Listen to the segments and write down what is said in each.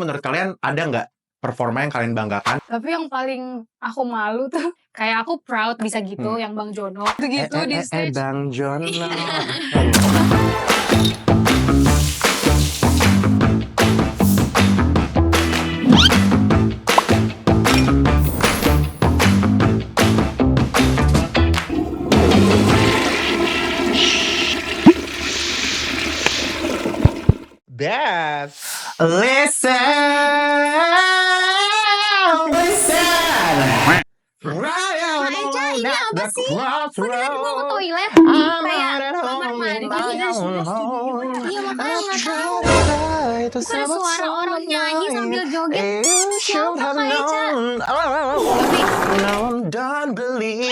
Menurut kalian ada nggak performa yang kalian banggakan? Tapi yang paling aku malu tuh kayak aku proud bisa gitu yang Bang Jono gitu di stage. Bang Jono. Best. Listen. Ini apa sih? Beneran gua ke toilet kayak kamar mandi. Iya makanya nggak tahu. Itu ada suara orang nyanyi sambil joget. Siapa Kak Eca?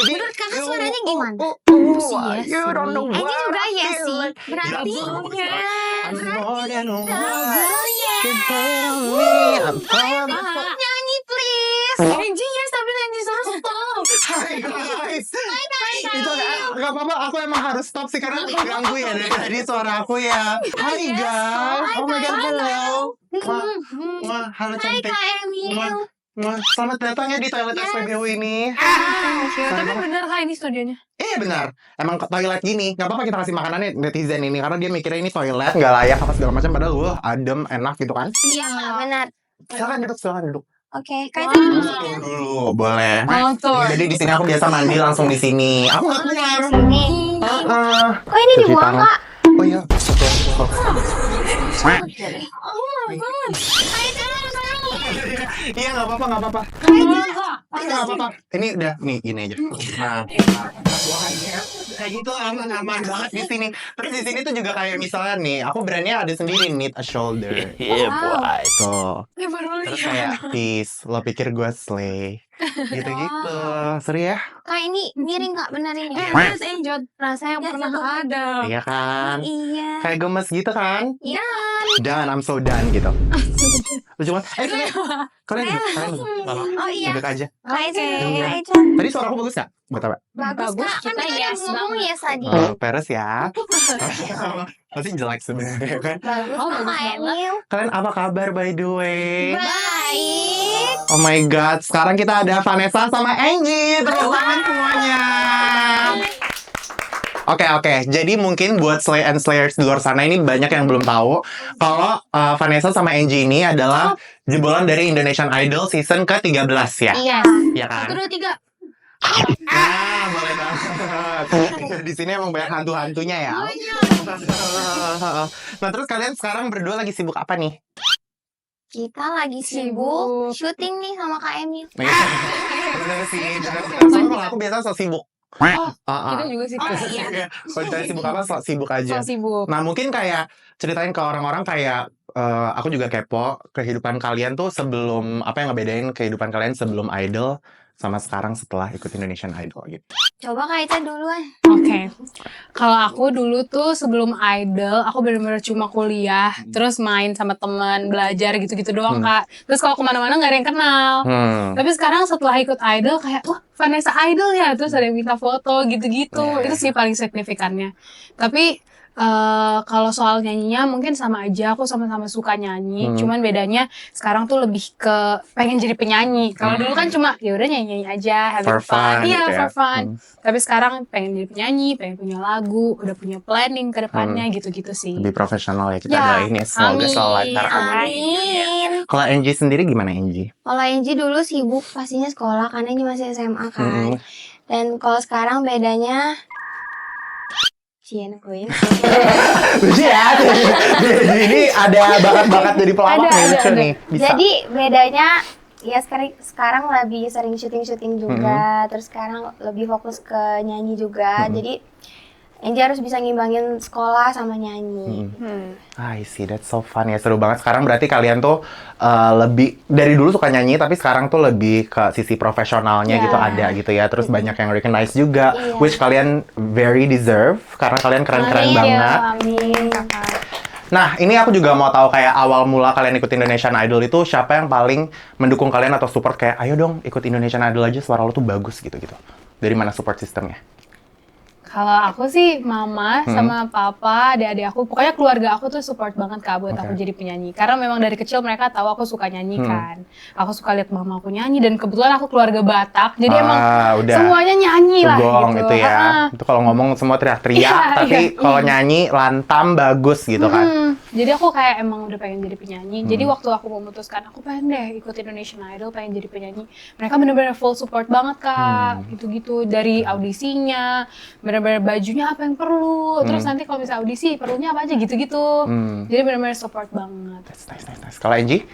Menurut kakak suaranya gimana? Yes. Ini juga yes sih. Berarti nyanyi please. Angie yes tapi Angie suruh stop. Hai guys. Itu gak apa-apa, aku emang harus stop sih karena aku ganggu ya dari tadi suara aku ya. Hai guys. Oh my god, hello. Wah, halo Hai cantik. Kak Emil. Wah, selamat datang ya di toilet SPBU ini. Tapi bener Kak ini studionya. Iya benar, emang ke toilet gini, nggak apa-apa kita kasih makanannya netizen ini karena dia mikirnya ini toilet nggak layak apa segala macam padahal adem enak gitu kan. Iya benar. Silakan duduk. Oke, Kak Eca dulu sih. Dulu boleh. Oh tuh. Jadi di sini aku biasa mandi langsung di sini. Aku nggak keluar. Kok ini Cuci dibuang tangan. Kak? Oh iya. Oh my god. Kak Eca Iya nggak apa-apa. Nggak apa-apa. Ini udah nih gini aja. Nah, buahannya kayak gitu aman banget di sini. Terus di sini tuh juga kayak misalnya nih, aku brandnya ada sendiri Knit a Shoulder. Iya, boy. Tuh. Ini baru Terus lihat. kayak peace, lo pikir gue slay. Gitu-gitu. Seru ya? Kak ini miring Kak bener ini. Mas Enjot rasa yang pernah ada. Iya kan? Iya. Kayak gemes gitu kan? Iya. Done, I'm so done gitu. Lucu banget. Kalian Oh iya. duduk aja. Kak Eca, Iya. Kak Eca. Tadi suara aku bagus gak? Buat apa? Bagus Kak, kan kita kita yes ngomong banget. yes tadi. Peres ya. Masih jelek sebenarnya kan? Bagus Oh, kok bagus Kak banget. Emil. Kalian apa kabar by the way? Baik. Oh my god, sekarang kita ada Vanessa sama Angie. Tepuk tangan semuanya. Oke. Jadi mungkin buat Slay and Slayers di luar sana ini banyak yang belum tahu kalau Vanessa sama Angie ini adalah jebolan dari Indonesian Idol season ke-13 ya. Iya. Iya kan? 1, 2, 3. Nah, boleh banget. Di sini emang banyak hantu-hantunya ya. Nah, terus kalian sekarang berdua lagi sibuk apa nih? Kita lagi sibuk syuting nih sama Kak Emil. Bener sih. Soalnya kalau aku biasa so sibuk. Kita juga sih. Kalau ditanya sibuk apa, sibuk aja. So sibuk. Nah mungkin kayak ceritain ke orang-orang kayak aku juga kepo kehidupan kalian tuh sebelum apa yang ngebedain kehidupan kalian sebelum Idol sama sekarang setelah ikut Indonesian Idol gitu. Coba Kak Eca duluan. Oke. Kalau aku dulu tuh sebelum Idol, aku bener-bener cuma kuliah, terus main sama teman, belajar gitu-gitu doang Kak. Terus kalau kemana-mana nggak ada yang kenal. Tapi sekarang setelah ikut Idol kayak, wah Vanessa Idol ya, terus ada yang minta foto gitu-gitu. Itu sih paling signifikannya. Tapi kalau soal nyanyinya mungkin sama aja, aku sama-sama suka nyanyi. Cuman bedanya sekarang tuh lebih ke pengen jadi penyanyi. Kalau dulu kan cuma ya udah nyanyi aja, having For fun Iya, gitu ya. for fun. Tapi sekarang pengen jadi penyanyi, pengen punya lagu, udah punya planning ke depannya gitu-gitu sih. Lebih profesional ya kita Ya, doain ya. Semoga selalu lancar. Amin. Kalau Angie sendiri gimana Angie? Kalau Angie dulu sibuk pastinya sekolah karena Angie masih SMA kan. Dan kalau sekarang bedanya Cian gue. Lucu ya. Ini ada bakat-bakat jadi pelawak nih, lucu nih. Bisa. Jadi bedanya ya sekarang lebih sering syuting juga, terus sekarang lebih fokus ke nyanyi juga. Jadi Angie harus bisa ngimbangin sekolah sama nyanyi. I see, that's so fun ya, seru banget. Sekarang berarti kalian tuh lebih, dari dulu suka nyanyi, tapi sekarang tuh lebih ke sisi profesionalnya gitu ada gitu ya. Terus banyak yang recognize juga, which kalian very deserve, karena kalian keren-keren banget. Amin. Nah, ini aku juga mau tahu kayak awal mula kalian ikut Indonesian Idol itu siapa yang paling mendukung kalian atau support kayak, ayo dong ikut Indonesian Idol aja, suara lo tuh bagus gitu-gitu. Dari mana support sistemnya? Kalau aku sih mama sama papa, adik-adik aku, pokoknya keluarga aku tuh support banget Kak buat aku jadi penyanyi. Karena memang dari kecil mereka tahu aku suka nyanyi kan. Aku suka lihat mama aku nyanyi dan kebetulan aku keluarga Batak, jadi emang udah. semuanya nyanyi lah Gong gitu. itu ya. Itu kalau ngomong semua teriak-teriak, Iya, tapi kalau nyanyi lantam bagus gitu kan. Jadi aku kayak emang udah pengen jadi penyanyi. Jadi waktu aku memutuskan aku pengen deh ikut Indonesian Idol, pengen jadi penyanyi. Mereka bener-bener full support banget Kak, gitu-gitu dari audisinya, bener-bener bajunya apa yang perlu. Terus nanti kalau misalnya audisi perlunya apa aja gitu-gitu. Jadi bener-bener support banget. Nice. Kalau Angie?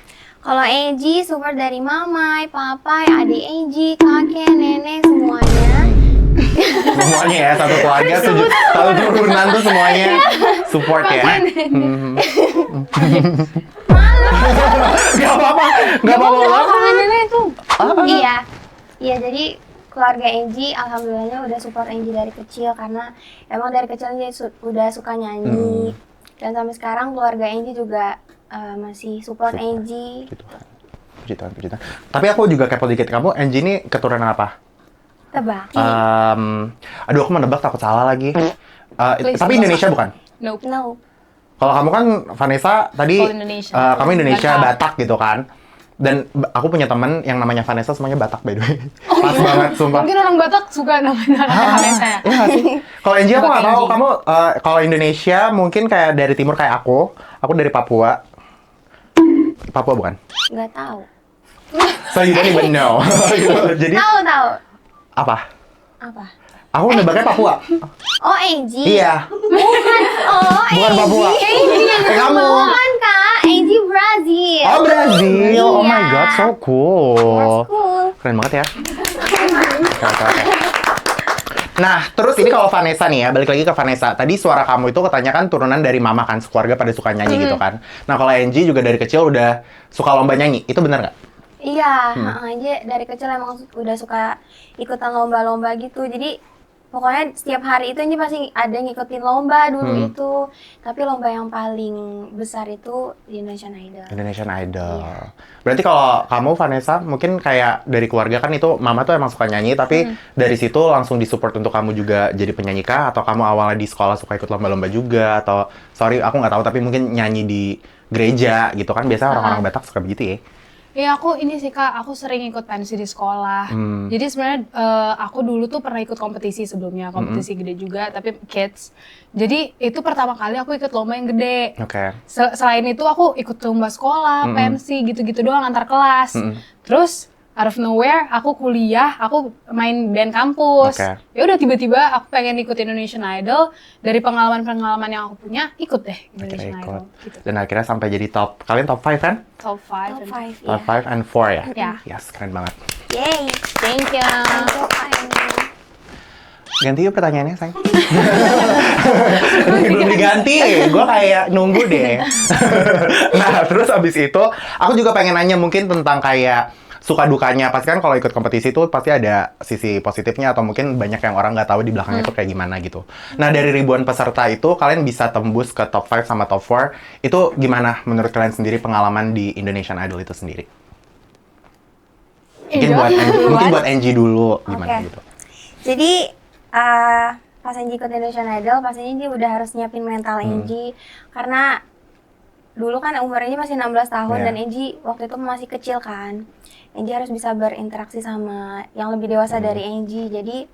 Kalau Eji support dari mama, papa, adik Eji, kakek, nenek, semuanya. Semuanya ya, satu keluarga, satu turunan tuh semuanya support ya. Gak apa-apa. Kakak nenek tuh. Iya jadi keluarga Eji alhamdulillahnya udah support Eji dari kecil karena emang dari kecil Eji udah suka nyanyi. Dan sampai sekarang keluarga Eji juga masih support Eji. Puji Tuhan. Tapi aku juga kepo dikit, kamu Angie ini keturunan apa? Tebak. Aduh, aku menebak takut salah lagi. Tapi Indonesia bukan? Nope. No. Kalau kamu kan Vanessa tadi, Full Indonesia. kamu Indonesia Batak. Batak gitu kan? Dan aku punya teman yang namanya Vanessa, semuanya Batak by the way. Pas banget, sumpah. Mungkin orang Batak suka namanya Vanessa ya. Iya nggak sih? Kalau Angie aku nggak tahu, Angie. kamu kalau Indonesia mungkin kayak dari timur kayak aku dari Papua. Papua bukan? Nggak tahu. So you don't even know. Jadi Tahu. apa? Apa? Aku nebaknya Papua. Oh Eji. Iya. Oh Bukan Eji. Papua. Kamu. Bukan Kak. Eji Brazil. Oh Brazil. Oh my Iya. god, so cool. That's cool. Keren banget ya. Oke. Nah, terus ini kalau Vanessa nih ya, balik lagi ke Vanessa. Tadi suara kamu itu katanya kan turunan dari mama kan, keluarga pada suka nyanyi gitu kan. Nah, kalau Angie juga dari kecil udah suka lomba nyanyi, itu benar nggak? Iya, aja dari kecil emang udah suka ikutan lomba-lomba gitu. Jadi pokoknya setiap hari itu ini pasti ada ngikutin lomba dulu itu. Tapi lomba yang paling besar itu di Indonesian Idol. Indonesian Idol. Iya. Berarti kalau kamu Vanessa mungkin kayak dari keluarga kan itu mama tuh emang suka nyanyi, tapi dari situ langsung disupport untuk kamu juga jadi penyanyi kah? Atau kamu awalnya di sekolah suka ikut lomba-lomba juga? Atau sorry aku nggak tahu tapi mungkin nyanyi di gereja gitu kan? Biasanya orang-orang Batak suka begitu ya. Iya aku ini sih Kak, aku sering ikut pensi di sekolah. Jadi sebenarnya aku dulu tuh pernah ikut kompetisi sebelumnya, kompetisi gede juga, tapi kids. Jadi itu pertama kali aku ikut lomba yang gede. Oke. Selain itu aku ikut lomba sekolah, pensi gitu-gitu doang antar kelas. Terus out of nowhere aku kuliah, aku main band kampus. Oke. Ya udah tiba-tiba aku pengen ikut Indonesian Idol. Dari pengalaman-pengalaman yang aku punya, ikut deh Indonesian Akhirnya Idol. ikut. Gitu. Dan akhirnya sampai jadi kalian top 5 kan? Top 5. Top 5 Top ya. 5 and 4 ya? Ya. Yes, keren banget. Yay. Thank you. Thank you, Kak Eni. Ganti yuk pertanyaannya, sayang. Belum diganti, gue kayak nunggu deh. Nah, terus abis itu, aku juga pengen nanya mungkin tentang kayak suka dukanya. Pasti kan kalau ikut kompetisi itu pasti ada sisi positifnya atau mungkin banyak yang orang nggak tahu di belakangnya itu kayak gimana gitu. Nah, dari ribuan peserta itu, kalian bisa tembus ke top 5 sama top 4. Itu gimana menurut kalian sendiri pengalaman di Indonesian Idol itu sendiri? Mungkin buat Angie dulu, gimana Oke. gitu. Jadi pas Angie ikut Indonesian Idol, pas Angie udah harus nyiapin mental Angie karena dulu kan umur Angie masih 16 tahun Iya. dan Angie waktu itu masih kecil kan. Angie harus bisa berinteraksi sama yang lebih dewasa dari Angie. Jadi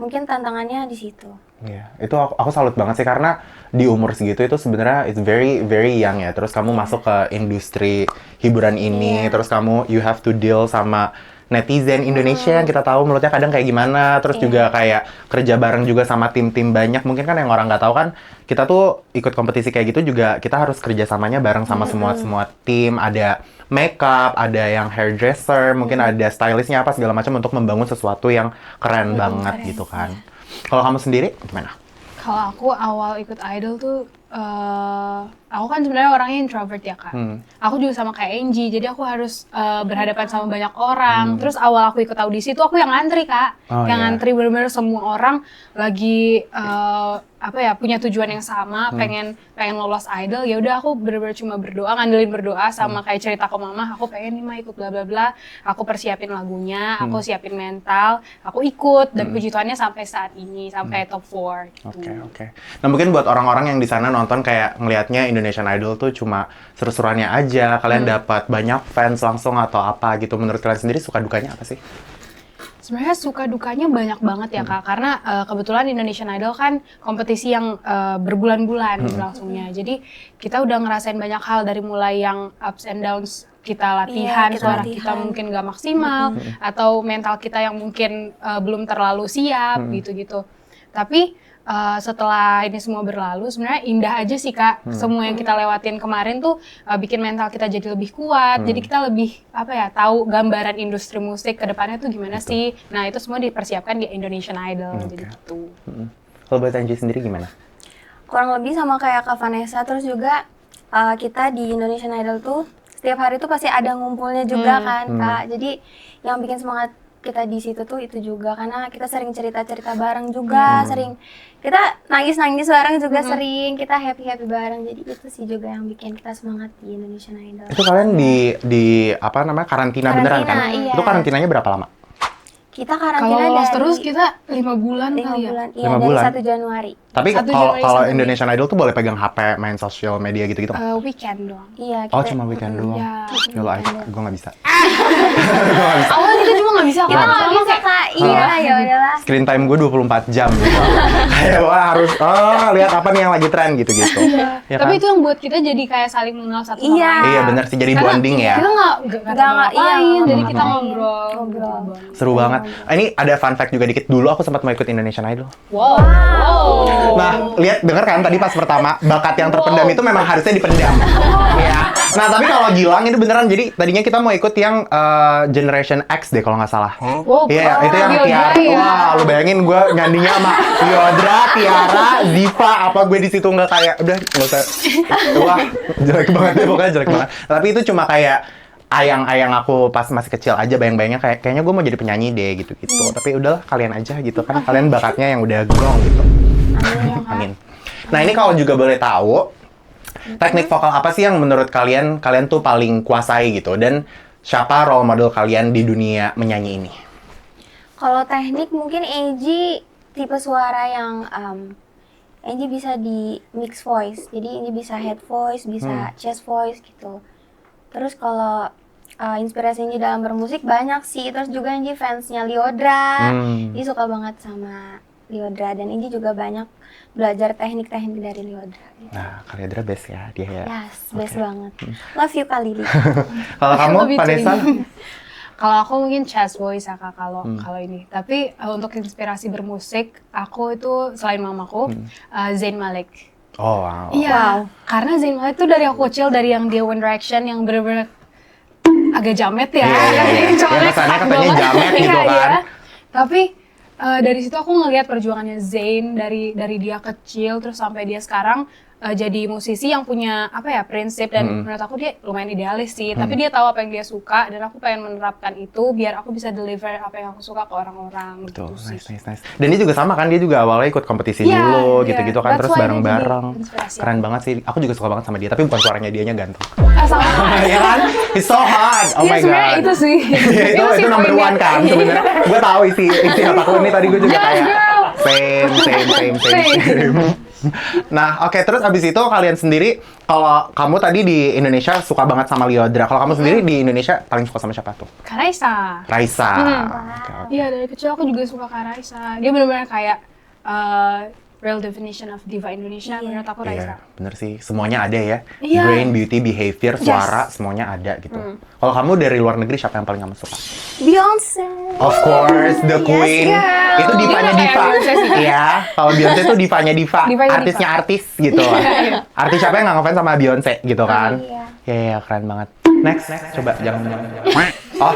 mungkin tantangannya di situ. Iya, itu aku salut banget sih karena di umur segitu itu sebenarnya it's very very young ya. Terus kamu masuk ke industri hiburan ini, terus kamu you have to deal sama netizen Indonesia yang kita tahu mulutnya kadang kayak gimana. Terus juga kayak kerja bareng juga sama tim-tim banyak. Mungkin kan yang orang nggak tahu kan kita tuh ikut kompetisi kayak gitu juga kita harus kerjasamanya bareng sama semua tim. Ada makeup, ada yang hairdresser, mungkin ada stylistnya apa segala macam untuk membangun sesuatu yang keren banget gitu kan. Kalau kamu sendiri gimana? Kalau aku awal ikut idol tuh aku kan sebenarnya orangnya introvert ya Kak. Aku juga sama kayak Angie, jadi aku harus berhadapan sama banyak orang. Terus awal aku ikut audisi tuh aku yang ngantri Kak, ngantri bener-bener semua orang lagi punya tujuan yang sama, pengen lolos idol. Ya udah aku bener-bener cuma berdoa, ngandelin berdoa sama kayak cerita ke mama, aku pengen nih mah ikut bla bla bla. Aku persiapin lagunya, aku siapin mental, aku ikut dan puji Tuhannya sampai saat ini sampai top 4 gitu. Oke. Nah mungkin buat orang-orang yang di sana nonton kayak ngelihatnya Indonesian Idol tuh cuma seru-seruannya aja, kalian dapat banyak fans langsung atau apa gitu. Menurut kalian sendiri suka dukanya apa sih? Sebenarnya suka dukanya banyak banget ya Kak, karena kebetulan Indonesian Idol kan kompetisi yang berbulan-bulan berlangsungnya. Jadi kita udah ngerasain banyak hal dari mulai yang ups and downs kita latihan, suara kita mungkin gak maksimal, atau mental kita yang mungkin belum terlalu siap gitu-gitu. Tapi setelah ini semua berlalu, sebenarnya indah aja sih Kak. Semua yang kita lewatin kemarin tuh bikin mental kita jadi lebih kuat. Jadi kita lebih tahu gambaran industri musik ke depannya tuh gimana sih. Nah itu semua dipersiapkan di Indonesian Idol. Jadi gitu. Kalau buat Angie sendiri gimana? Kurang lebih sama kayak Kak Vanessa, terus juga kita di Indonesian Idol tuh setiap hari tuh pasti ada ngumpulnya juga kan Kak. Jadi yang bikin semangat kita di situ tuh itu juga karena kita sering cerita-cerita bareng juga, sering kita nangis-nangis bareng juga, sering kita happy-happy bareng. Jadi itu sih juga yang bikin kita semangat di Indonesian Idol. Itu kalian di karantina beneran kan? Iya. Itu karantinanya berapa lama? Kita karantina Kalau lolos dari terus kita 5 bulan 5 kali ya. bulan. Iya, 5 dari bulan. 1 Januari. Tapi 1 Januari kalau sampai Indonesian Idol tuh boleh pegang HP, main sosial media gitu-gitu nggak? Weekend doang. Iya, Oh cuma weekend doang? Iya. Yaudah, gue nggak bisa. Awalnya kita juga nggak bisa. kita nggak bisa Kak. Iya, ya udahlah. Screen time gue 24 jam gitu. Kayak wah harus, lihat apa nih yang lagi tren gitu-gitu. Ya Tapi kan? itu yang buat kita jadi kayak saling mengenal satu sama Iya. lain. Iya bener sih, jadi Karena bonding ya. Kita nggak ngapain, jadi kita ngobrol. ngobrol. Seru banget. Ini ada fun fact juga dikit. Dulu aku sempat mau ikut Indonesian Idol. Wow. Nah, denger kan tadi pas pertama, bakat yang terpendam itu memang harusnya dipendam. Iya. Nah, tapi kalau Gilang itu beneran, jadi tadinya kita mau ikut yang Generation X deh kalau nggak salah. Wow. Iya, itu yang Yodra Tiara. ya. Wah, lu bayangin gue nyandinya sama Yodra, Tiara, Ziva, apa gue di situ nggak kayak, udah nggak usah. Wah, jelek banget deh, pokoknya jelek banget. Tapi itu cuma kayak ayang-ayang aku pas masih kecil aja, bayang-bayangnya kayaknya gue mau jadi penyanyi deh gitu-gitu. Tapi udahlah kalian aja gitu kan, kalian bakatnya yang udah gong gitu. Amin. Nah ini kalau juga boleh tahu, teknik vokal apa sih yang menurut kalian tuh paling kuasai gitu, dan siapa role model kalian di dunia menyanyi ini? Kalau teknik mungkin Angie tipe suara yang Angie bisa di mix voice. Jadi Angie bisa head voice, bisa chest voice gitu. Terus kalau inspirasi Angie dalam bermusik banyak sih. Terus juga Angie fansnya Lyodra. Dia suka banget sama Lyodra, dan Angie juga banyak belajar teknik-teknik dari Lyodra. Nah, Lyodra best ya dia ya. Yes, best banget. Love you Kak Lili. Kalau kamu, Lebih Vanessa? Kalau aku mungkin chest voice ya Kak, kalau ini. Tapi untuk inspirasi bermusik, aku itu selain mamaku, Zayn Malik. Oh wow. Iya, karena Zayn Malik tuh dari aku kecil, dari yang dia One Direction yang bener-bener agak jamet ya. Iya. Yang kesannya katanya jamet gitu kan. Iya. Tapi dari situ aku ngelihat perjuangannya Zayn dari dia kecil terus sampai dia sekarang jadi musisi yang punya prinsip, dan menurut aku dia lumayan idealis sih. Tapi dia tahu apa yang dia suka, dan aku pengen menerapkan itu biar aku bisa deliver apa yang aku suka ke orang-orang. Betul, gitu sih. nice. Dan dia juga sama kan, dia juga awalnya ikut kompetisi Iya, dulu, iya. gitu-gitu kan, That's terus why dia bareng-bareng. jadi inspirasi. Keren banget sih, aku juga suka banget sama dia, tapi bukan suaranya dianya ganteng. Sama. Ya kan? He's so hot, oh Iya, my sebenarnya god. itu sih. itu number one kan sebenarnya. Gue tahu isi otakku ini, tadi gue juga kayak same. Nah, oke, terus abis itu kalian sendiri, kalau kamu tadi di Indonesia suka banget sama Lyodra, kalau kamu sendiri di Indonesia paling suka sama siapa tuh? Kak Raisa. Raisa. Oke. Iya, dari kecil aku juga suka Kak Raisa. Dia benar-benar kayak real definition of diva Indonesia. Menurut aku Iya, Raisa. bener sih. Semuanya ada ya. Iya. Brain, beauty, behavior, suara, semuanya ada gitu. Kalau kamu dari luar negeri, siapa yang paling kamu suka? Beyonce. Of course, the queen. girl. Itu divanya Dia diva. kayak Beyonce sih. Iya, kalau Beyonce itu divanya diva. Divanya Artisnya artis gitu. Artis siapa yang nggak ngefans sama Beyonce gitu kan? Iya, keren banget. Next, coba jangan. Oh,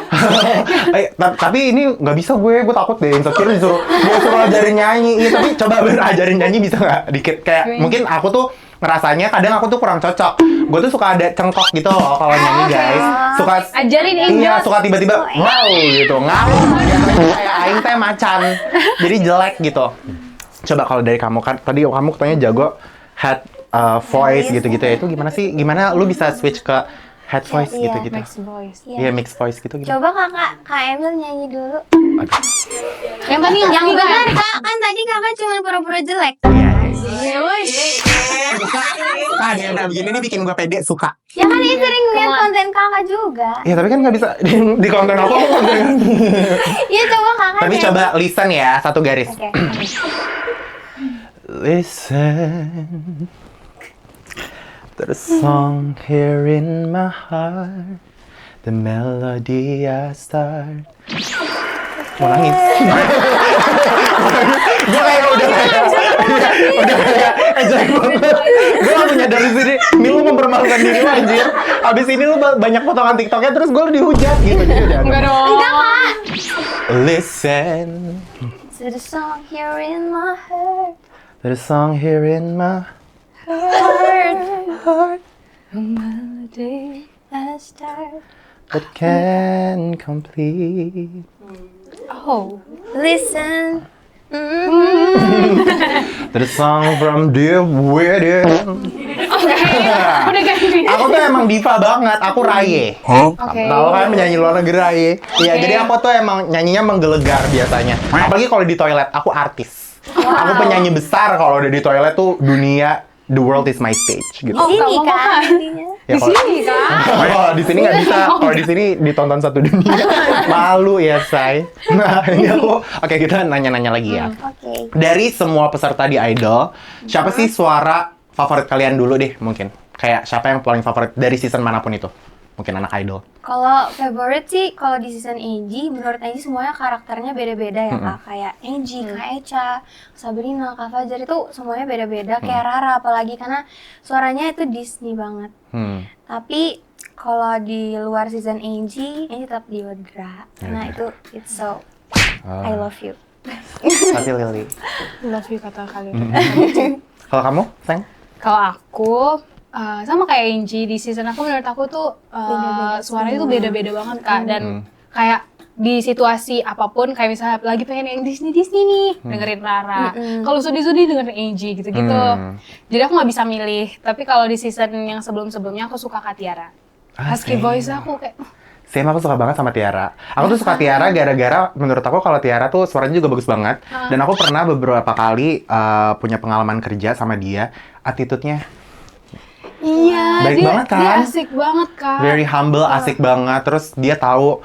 tapi ini nggak bisa gue takut deh, insecure gue suruh ajarin nyanyi. Iya, tapi coba ajarin nyanyi bisa nggak? Dikit kayak mungkin aku tuh ngerasanya kadang aku tuh kurang cocok. Gue tuh suka ada cengkok gitu loh kalau nyanyi guys. Suka Ajarin Angel. Iya, suka tiba-tiba wow gitu. Ngawur biasanya kayak aing teh macan. Jadi jelek gitu. Coba kalau dari kamu kan tadi kamu katanya jago head voice gitu-gitu ya. Itu gimana sih? Gimana lu bisa switch ke head voice Iya, gitu-gitu? Max voice. Iya, mixed voice gitu gitu. Coba Kak Emil nyanyi dulu. Yang tadi Yang benar Kak, kan tadi Kakak cuma pura-pura jelek. Ah, dia udah begini nih bikin gue pede, suka. Ya kan ini sering lihat konten Kakak juga. Ya tapi kan nggak bisa di konten aku konten. Iya coba Kakak. Tapi nyanyi. coba listen ya, satu garis. Oke. Listen to the song here in my heart, the melody I start. Mau nangis. Gue kayak udah kayak jelek banget. Gue langsung nyadar di sini, ini lu mempermalukan diri lu anjir. Abis ini lu banyak potongan TikToknya terus gue dihujat gitu. Jadi udah. Enggak dong. Enggak Kak. Listen To the song here in my heart. to the song here in my Heart. Melody. I start. but can't complete. Oh. Listen. To the song from Dear Wedding. Udah ganti. Aku tuh emang diva banget, aku Raye. Oke. Tahu kan penyanyi luar negeri Raye. Iya, jadi aku tuh emang nyanyinya menggelegar biasanya. Apalagi kalau di toilet, aku artis. Aku penyanyi besar kalau udah di toilet tuh dunia, the world is my stage gitu. Di sini kamu Kak. mah. Intinya. Ya, Di sini kan? kalau di sini nggak bisa. Kalau di sini ditonton satu dunia, malu ya say. Nah ini aku, oke kita nanya-nanya lagi ya. Oke. Dari semua peserta di Idol, siapa sih suara favorit kalian dulu deh mungkin? Kayak siapa yang paling favorit dari season manapun itu? Mungkin anak Idol. Kalau favorite sih, kalau di season Angie, menurut Angie semuanya karakternya beda-beda ya Kak. Kayak Angie, Kak Echa, Sabrina, Kak Fajar itu semuanya beda-beda. Kayak Rara apalagi karena suaranya itu Disney banget. Tapi kalau di luar season Angie tetap di Wadra. Karena itu it's so I love you. Tapi Lily. Love you kata kalian. Kalau kamu, Sayang? Kalau aku sama kayak Angie di season aku menurut aku tuh Beda-beda suaranya tuh beda-beda banget Kak dan kayak di situasi apapun kayak misalnya lagi pengen yang Disney nih dengerin Rara. Kalau sedih-sedih dengerin Angie gitu-gitu. Jadi aku nggak bisa milih. Tapi kalau di season yang sebelum-sebelumnya aku suka Kak Tiara. Husky voice aku kayak Same, aku suka banget sama Tiara. Aku tuh suka Tiara gara-gara menurut aku kalau Tiara tuh suaranya juga bagus banget. Dan aku pernah beberapa kali punya pengalaman kerja sama dia. Attitude-nya iya, baik banget kan? Dia asik banget Kak. very humble, asik banget. Terus dia tahu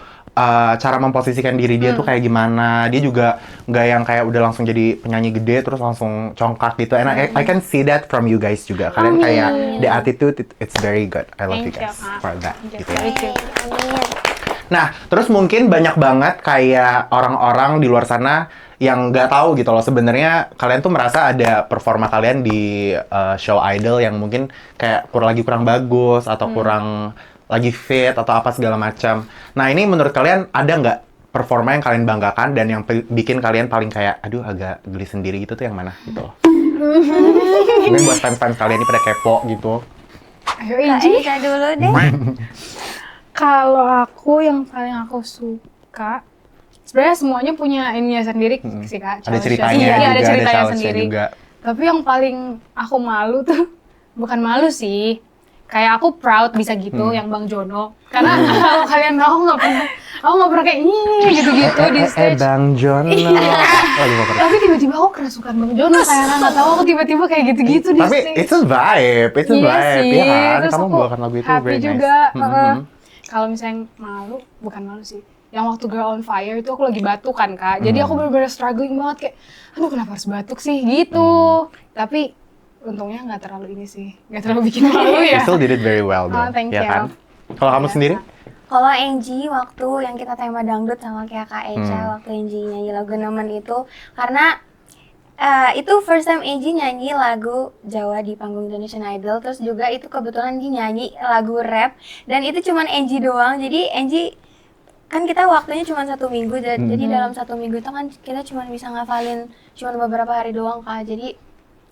cara memposisikan diri dia tuh kayak gimana. Dia juga nggak yang kayak udah langsung jadi penyanyi gede terus langsung congkak gitu. And I can see that from you guys juga. Kalian kayak the attitude it's very good. I love you Thank you, guys Kak. for that. Thank you. Gitu ya. Thank you. Amin. Nah, terus mungkin banyak banget kayak orang-orang di luar sana yang nggak tahu gitu loh sebenarnya kalian tuh merasa ada performa kalian di show Idol yang mungkin kayak kurang bagus atau kurang lagi fit atau apa segala macam. Nah ini menurut kalian ada nggak performa yang kalian banggakan dan yang bikin kalian paling kayak aduh agak geli sendiri gitu tuh yang mana gitu loh? Mungkin buat fans-fans kalian ini pada kepo gitu. Ayo Kak Angie. Echa dulu deh. Kalau aku yang paling aku suka, sebenarnya semuanya punya ininya sendiri sih Kak. Ada challenge-nya ceritanya sendiri. juga, Iya, ada ceritanya challenge-nya sendiri. juga. Tapi yang paling aku malu tuh, bukan malu sih, kayak aku proud bisa gitu yang Bang Jono. Karena kalau kalian tahu aku nggak pernah kayak ini gitu-gitu di stage. Bang Jono. Lagi mau Tapi tiba-tiba aku kerasukan Bang Jono, kayak nggak tahu aku tiba-tiba kayak gitu-gitu di Tapi stage. it's a vibe, Iya sih, ya kan? terus Kamu aku membawakan lagu itu happy very juga. nice. Kalau misalnya malu, bukan malu sih. Yang waktu Girl on Fire itu aku lagi batuk kan Kak. Jadi aku bener-bener struggling banget kayak, aduh kenapa harus batuk sih gitu. Tapi untungnya nggak terlalu ini sih, nggak terlalu bikin malu You ya. still did it very well Oh, though, thank ya you. kan? Kalau kamu sendiri? Kalau Angie waktu yang kita tema dangdut sama kayak Kak Echa waktu Angie nyanyi lagu Nemen itu karena itu first time Angie nyanyi lagu Jawa di panggung Indonesian Idol, terus juga itu kebetulan dia nyanyi lagu rap dan itu cuman Angie doang. Jadi Angie kan kita waktunya cuma 1 minggu, jadi dalam 1 minggu itu kan kita cuma bisa ngafalin cuma beberapa hari doang Kak. Jadi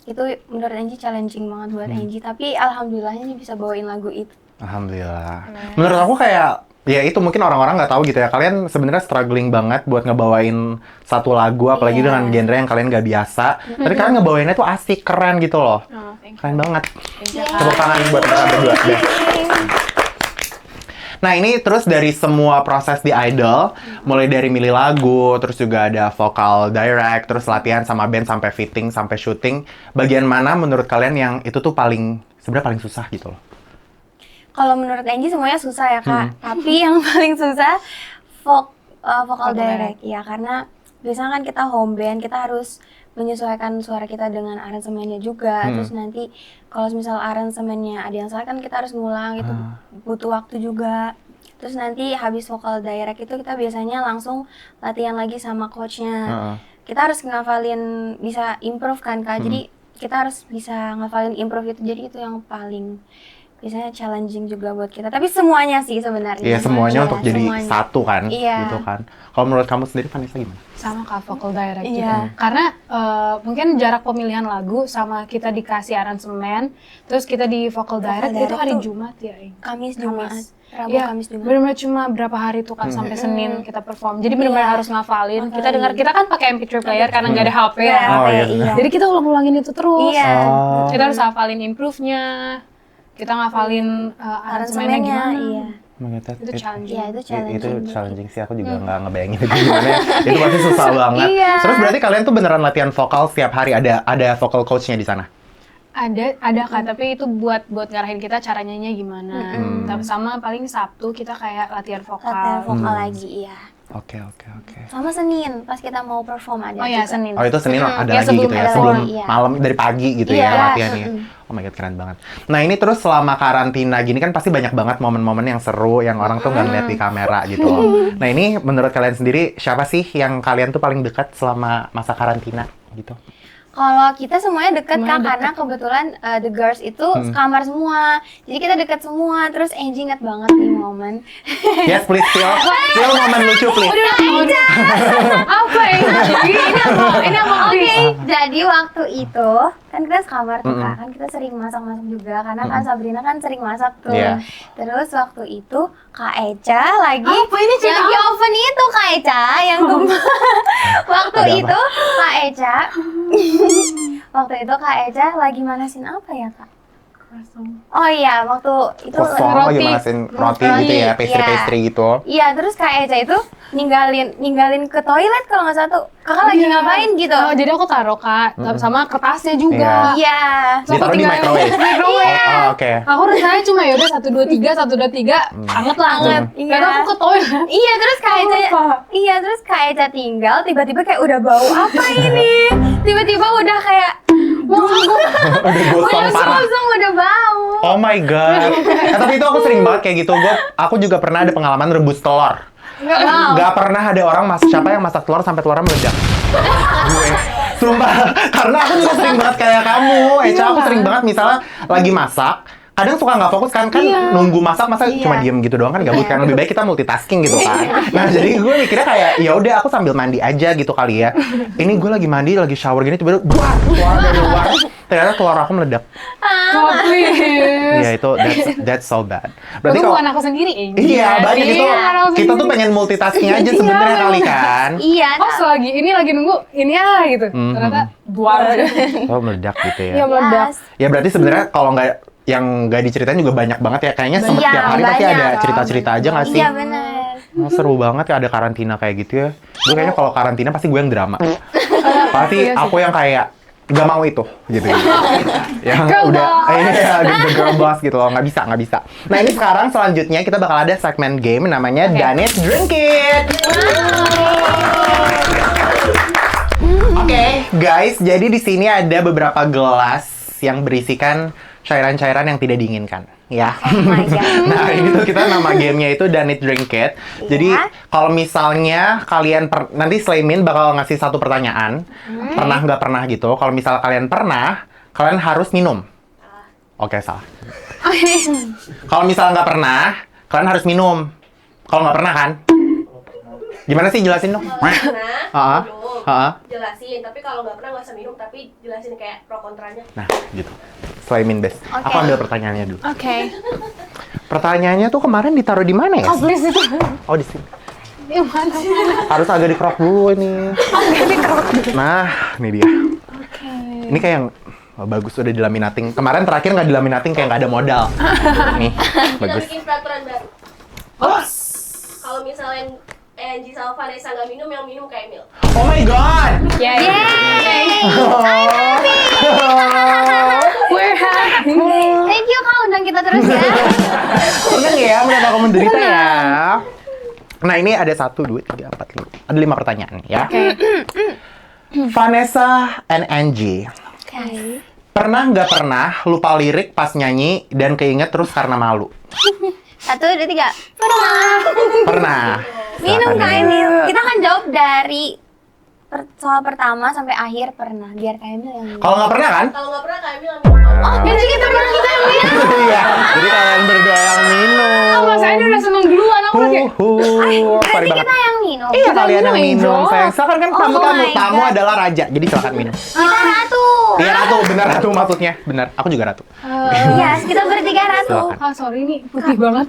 itu menurut Angie challenging banget buat Angie, tapi alhamdulillahnya nih bisa bawain lagu itu. Alhamdulillah. Menurut aku kayak ya itu mungkin orang-orang nggak tahu gitu ya. Kalian sebenarnya struggling banget buat ngebawain satu lagu, apalagi dengan genre yang kalian nggak biasa. Tapi kalian ngebawainnya tuh asik, keren gitu loh. Keren banget. Tepuk tangan buat mereka berdua. Deh. Nah ini terus dari semua proses di Idol, mulai dari milih lagu, terus juga ada vokal direct, terus latihan sama band sampai fitting, sampai syuting. Bagian mana menurut kalian yang itu tuh sebenarnya paling susah gitu loh? Kalau menurut Angie semuanya susah ya Kak, tapi yang paling susah vokal direct ya, karena biasanya kan kita home band, kita harus menyesuaikan suara kita dengan aransemennya juga. Terus nanti kalau misal aransemennya ada yang salah kan kita harus ngulang, itu butuh waktu juga. Terus nanti habis vokal direct itu kita biasanya langsung latihan lagi sama coachnya. Kita harus ngafalin, bisa improve kan Kak, jadi kita harus bisa ngafalin improve itu, jadi itu yang paling biasanya challenging juga buat kita, tapi semuanya sih sebenarnya. Iya semuanya untuk jadi semuanya. satu kan, Iya. gitu kan. Kalau menurut kamu sendiri Vanessa gimana? Sama Kak, vocal direct Iya. gitu. Karena mungkin jarak pemilihan lagu sama kita dikasih aransemen, terus kita di vocal direct itu direct hari tuh Jumat ya. Kamis, Jumat, Rabu, Iya, Kamis, Jumat. benar-benar cuma berapa hari tuh Kak, sampai Senin kita perform. Jadi benar-benar harus ngafalin. Kita dengar, kita kan pakai MP3 player karena nggak ada HP ya. Oh, iya. Iya. Jadi kita ulang-ulangin itu terus. Iya. Oh. Kita harus hafalin improve-nya. Kita ngafalin aransemennya gimana. Iya. Oh my God, Iya, it- itu challenging. itu challenging sih, aku juga nggak ngebayangin itu gimana. Itu pasti susah banget. Iya. Terus berarti kalian tuh beneran latihan vokal setiap hari, ada vocal coachnya di sana? Ada Kak, tapi itu buat ngarahin kita cara nyanyinya gimana. Tapi sama paling Sabtu kita kayak latihan Latihan vokal. vokal lagi, iya. Oke. Sama Senin, pas kita mau perform ada Oh ya, juga. Senin. Oh itu Senin ada Ya, lagi sebelum gitu ya, ada sebelum iya. malam dari pagi gitu Iya. ya latihannya. Oh my God, keren banget. Nah ini terus selama karantina gini kan pasti banyak banget momen-momen yang seru, yang orang tuh nggak ngeliat di kamera gitu loh. Nah ini menurut kalian sendiri, siapa sih yang kalian tuh paling dekat selama masa karantina gitu? Kalau kita semuanya deket Semuanya Kak, karena kebetulan The Girls itu sekamar semua. Jadi kita deket semua, terus Angie ingat banget nih momen. Yes please, feel momen lucu please. Apa ini? Ini apa? Oke, jadi waktu itu kan kita sekamar tuh Kak, kan kita sering masak-masak juga karena kan Sabrina kan sering masak tuh. Iya. Terus waktu itu Kak Eca lagi Apa ini cerita yang di oven itu Kak Eca yang tumpah. Waktu Ada apa? itu Kak Eca waktu itu Kak Eca lagi manasin apa ya Kak? Oh iya, waktu itu Kosong lagi manasin roti gitu ya, pastry-pastry gitu. Iya, terus Kak Eca itu ninggalin ke toilet kalau nggak salah tuh. Kakak lagi ngapain gitu? Oh, jadi aku taruh Kak, sama kertasnya juga. Iya. So, Ditaruh aku di tinggalin- microwave. Microwave. Oh, oke. Aku rencananya cuma yaudah 1, 2, 3, 1, 2, 3, anget lah. Anget, iya. Karena aku ke toilet. Iya, terus Kak Eca Lupa. iya, terus Kak Eca tinggal, tiba-tiba kayak udah bau apa ini? Tiba-tiba udah kayak Udah gosong parah. udah bau. Oh my God. Tapi itu aku sering banget kayak gitu. Aku juga pernah ada pengalaman rebus telur. Nggak pernah ada orang siapa yang masak telur sampai telurnya meledak. Gue. Sumpah. Karena aku juga sering banget kayak kamu. Eca, aku sering banget misalnya lagi masak. Kadang suka nggak fokus kan nunggu masak masa cuma diem gitu doang kan gabut kan, lebih baik kita multitasking gitu kan. Nah jadi gue mikirnya kayak ya udah aku sambil mandi aja gitu kali ya. Ini gue lagi mandi lagi shower gini tiba-tiba buar keluar dari luar, ternyata telur aku meledak. Iya itu that's so bad. Berarti kalau bukan aku sendiri. iya banyak itu aku kita tuh sendiri. pengen multitasking aja sebenarnya kali kan. Iya. Oh, selagi ini lagi nunggu ini gitu. Ternyata buar. Oh meledak gitu Iya, ya. meledak. Ya berarti sebenarnya kalau yang nggak diceritain juga banyak banget ya. Kayaknya Iya, tiap hari pasti banyak. ada cerita-cerita aja nggak sih? Iya benar. Oh, seru banget ya ada karantina kayak gitu ya. Gue kayaknya kalau karantina pasti gue yang drama. Pasti aku yang kayak gak mau itu gitu. Yang Girl udah boss. iya the girl boss gitu loh, nggak bisa. Nah ini sekarang selanjutnya kita bakal ada segmen game namanya Done It Drink It. Oke, guys, jadi di sini ada beberapa gelas yang berisikan cairan-cairan yang tidak diinginkan, ya. Oh my God. Nah, ini tuh kita nama gamenya itu Done It Drink It. Jadi kalau misalnya kalian nanti Slaymin bakal ngasih satu pertanyaan, pernah nggak pernah gitu. Kalau misal kalian pernah, kalian harus minum. Oke, salah. Kalau misal nggak pernah, kalian harus minum. Kalau nggak pernah kan? Gimana sih, jelasin dong? Kalau pernah Ah, minum, ah. jelasin. Tapi kalau nggak pernah nggak usah minum, tapi jelasin kayak pro kontranya. Nah, gitu. Selain best. Oke. Aku ambil pertanyaannya dulu. Oke. Pertanyaannya tuh kemarin ditaruh di mana ya? Oh please itu. Oh, di sini. Di mana? Harus agak dikerok dulu ini. Nah, ini dia. Oke. Ini kayak yang bagus, udah dilaminating. Kemarin terakhir nggak dilaminating, kayak nggak ada modal. Nih, Kita bagus. bikin peraturan baru. Oh. Kalau misalnya Angie sama Vanessa nggak minum, yang minum kayak Emil. Oh my god! Yay. We're happy. Thank you Kak undang kita terus ya. Seneng ya melihat aku menderita ya. Nah, ini ada 1, 2, 3, 4, 5. Ada 5 pertanyaan ya. Vanessa and Angie. Oke. Pernah nggak pernah lupa lirik pas nyanyi dan keinget terus karena malu? 1, 2, 3. Pernah. Pernah. Minum Silakan, Kak Emil. Emil. Kita kan jawab dari soal pertama sampai akhir pernah. Biar Kak Emil yang minum. Kalau nggak pernah kan? Kalau nggak pernah kayak Emil yang minum. Jadi kita pernah kita yang minum. Iya. Jadi kalian berdua yang minum. Mas Adi udah seneng duluan. Aku udah kayak. Sorry Berarti banget. kita yang minum. Iya, Kita kalian yang minum, minum. Angel. Sayang, silakan kan Oh tamu-tamu. my Tamu God. adalah raja. Jadi silakan minum. Kita ratu. Iya, ratu. Benar ratu maksudnya. Benar. Aku juga ratu. Yes, kita bertiga ratu. Silakan. Ah sorry nih putih banget.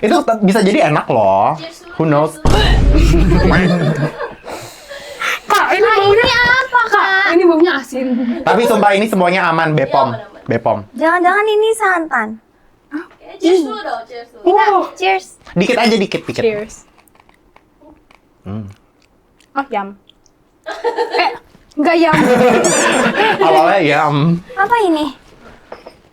Itu bisa jadi enak loh. Cheers dulu, Who knows? cheers dulu. Kak ini Nah, baunya. ini apa Kak? Ini baunya asin. Tapi sumpah ini semuanya aman, Bepom. Iya, aman-aman. Bepom. Jangan-jangan ini santan. Ya, cheers dulu dong, cheers dulu. Kita Wow. cheers. Dikit aja, dikit. Cheers. Hmm. Oh yam. Enggak yam. Awalnya ya, Apa ini?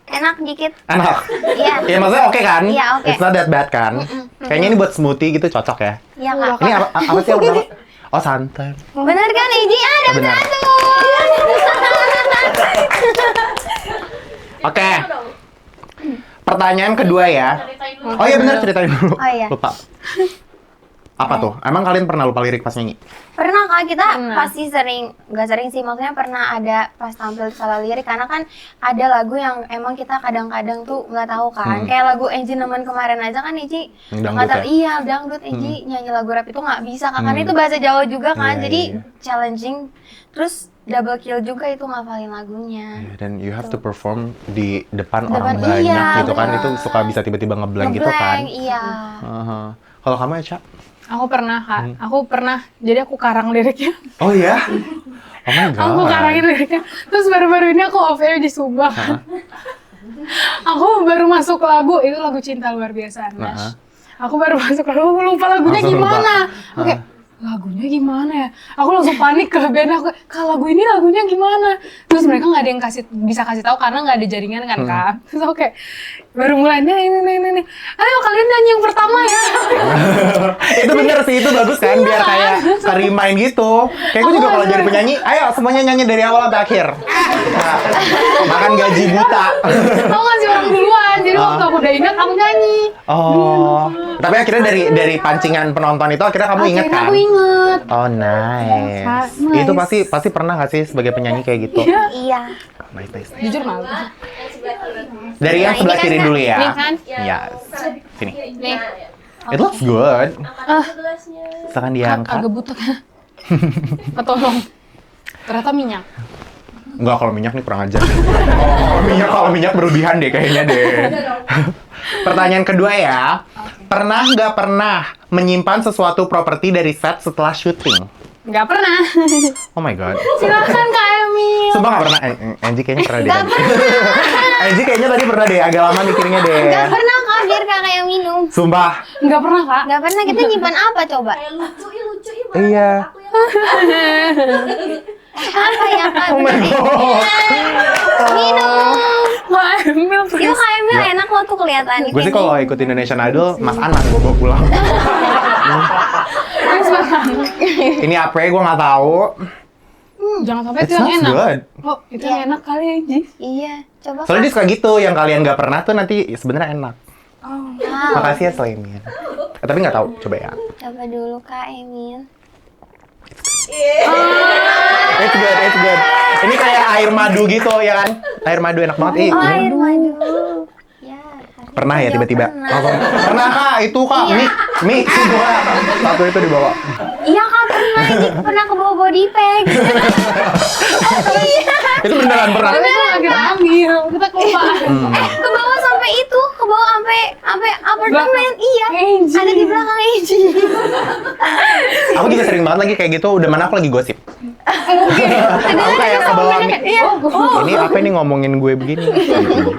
Enak dikit. enak. Iya. Ya maksudnya oke kan? Iya, oke. It's not that bad kan? Kayaknya ini buat smoothie gitu cocok ya. Iya Kak. Ini apa sih yang pertama? Oh, santan. Bener kan Eji? Ada Benar. satu. Oke, Apa dong? pertanyaan kedua ya. Ceritain dulu. Oh iya benar, ceritain dulu. Oh, iya. Lupa. Apa tuh? Emang kalian pernah lupa lirik pas nyanyi? Pernah Kak, kita Pernah. pasti sering, nggak sering sih, maksudnya pernah ada pas tampil salah lirik, karena kan ada lagu yang emang kita kadang-kadang tuh nggak tahu kan. Kayak lagu Eji Nemen kemarin aja kan Eji Yang dangdut nggak tahu, ya? iya dangdut Eji nyanyi lagu rap itu nggak bisa Kak, karena itu bahasa Jawa juga kan, Iya, jadi iya. challenging. Terus double kill juga itu ngafalin lagunya. Iya, dan you have to perform di depan Depan, orang banyak iya, gitu kan. benar. Itu suka bisa tiba-tiba ngeblank gitu kan. Iya. Aha. Kalau kamu ya, Cak? Aku pernah Kak. Aku pernah. Jadi aku karang liriknya. Oh iya? Oh my god. Aku karangin liriknya. Terus baru-baru ini aku off air di Subang. Aku baru masuk lagu, itu lagu Cinta Luar Biasa Anas. Aku baru masuk lagu, aku lupa lagunya Langsung lupa. gimana. Oke, lagunya gimana ya? Aku langsung panik ke band aku, Kak lagu ini lagunya gimana? Terus mereka nggak ada yang bisa kasih tahu karena nggak ada jaringan kan Kak. Terus aku kayak baru mulai ini. Ayo kalian nyanyi yang pertama ya. Itu bener sih, itu bagus kan, biar kayak ke-remind gitu. Kayak gue juga kalau jadi penyanyi, ayo semuanya nyanyi dari awal sampai akhir. Nah, makan gaji buta. Aku ngasih orang duluan, jadi waktu aku udah ingat aku nyanyi. Oh, tapi akhirnya dari pancingan penonton itu akhirnya kamu inget Akhirnya kan? aku inget. Oh nice. Nice. Itu pasti pernah gak sih sebagai penyanyi kayak gitu? Iya. Nice. Jujur malu. Yang sebelah kiri. Dari yang Nah, sebelah ini kan kiri Kak. dulu ya. Ini kan? Yes. Sini. Nih. Nah, ya. It looks good. Angkat gelasnya. Silakan diangkat. Agak butuh. Ketolong. Ternyata minyak. Enggak, kalau minyak nih kurang ajar. Kalau minyak berlebihan deh kayaknya deh. Pertanyaan kedua ya. Pernah nggak pernah menyimpan sesuatu properti dari set setelah syuting? Nggak pernah. Oh my god. Silakan Kak Emil. Sumpah nggak pernah. Angie kayaknya pernah deh. Angie kayaknya tadi pernah deh. Agak lama mikirnya deh. Gak pernah Kak, biar kakak yang minum. Sumpah. Nggak pernah Kak. Gak pernah, kita nyimpan apa coba? Kayak lucu ya. Iya. Aku yang Apa ya Kak? Oh my god. Minum. Kak Emil Itu please. Kak Emil enak loh tuh kelihatan. Gue sih kalau ikut Indonesian Idol, Mas Anang gue bawa pulang. Please banget. Ini apa ya? Gue nggak tahu. Jangan sampai It itu yang sounds enak. good. Oh, itu yang enak kali ya, Ji. Iya, coba Soalnya dia Kak. suka gitu, yang kalian nggak pernah tuh nanti sebenarnya enak. Oh. Wow. Makasih ya Sleimin. Tapi nggak tahu, coba ya. Coba dulu Kak Emil. It's good. Ini kayak air madu gitu ya kan? Air madu enak banget. Oh, air madu. Ya, Pernah ya Iya, tiba-tiba? pernah. Langsung, pernah kak, itu kak, Iya. mie dua, satu itu dibawa. Iya kak, pernah ini pernah ke bawah body bag. Itu beneran pernah. Tapi itu lagi hamil, kita kelupaan. Ke bawah sampai itu, ke bawah sampai apartemen. Iya. Angie. Ada di belakang Angie. Aku juga sering banget lagi kayak gitu, udah mana aku lagi gosip. Aku kayak ke bawah mie. Iya. Ini apa nih ngomongin gue begini? Gitu.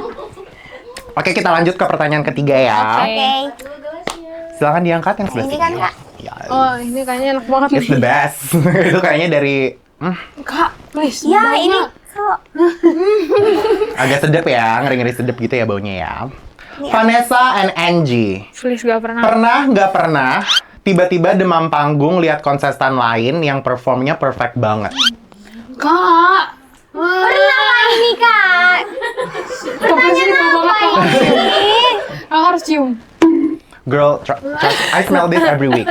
Oke, kita lanjut ke pertanyaan ketiga ya. Oke. Dulu gelasnya. Silakan diangkat yang sebelah Ini sini. kan, Kak. Ya, Oh, ini kayaknya enak banget it's the nih. best. Itu kayaknya dari Kak, please. Ya banget. ini kok. agak sedap ya, ngeri-ngeri sedap gitu ya baunya ya. Vanessa and Angie. Please gak pernah. Pernah nggak pernah tiba-tiba demam panggung lihat kontestan lain yang performnya perfect banget? Kak. Pernah lah ini kak. Pertanyaan Apa ini? Aku harus cium. Girl, trust, I smell this every week.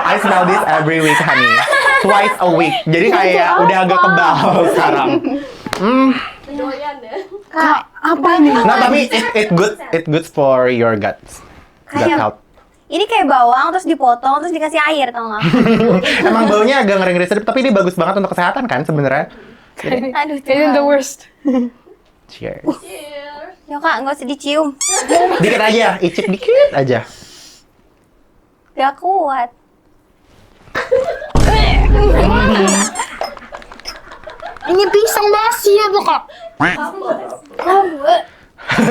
I smell this every week, honey. Twice a week. Jadi kayak udah agak kebal sekarang. Doyan ya. Kak, Apa ini? Nah, tapi it good for your guts. Gut Kayak- health. ini kayak bawang terus dipotong terus dikasih air tau nggak? Emang baunya agak ngeri-ngeri sedap, tapi ini bagus banget untuk kesehatan kan sebenarnya. Aduh Ini the Tuhan. worst. Cheers. Cheers. Ya kak nggak usah dicium. Dikit aja, icip dikit aja. Gak kuat. Ini pisang basi ya tuh, Kak.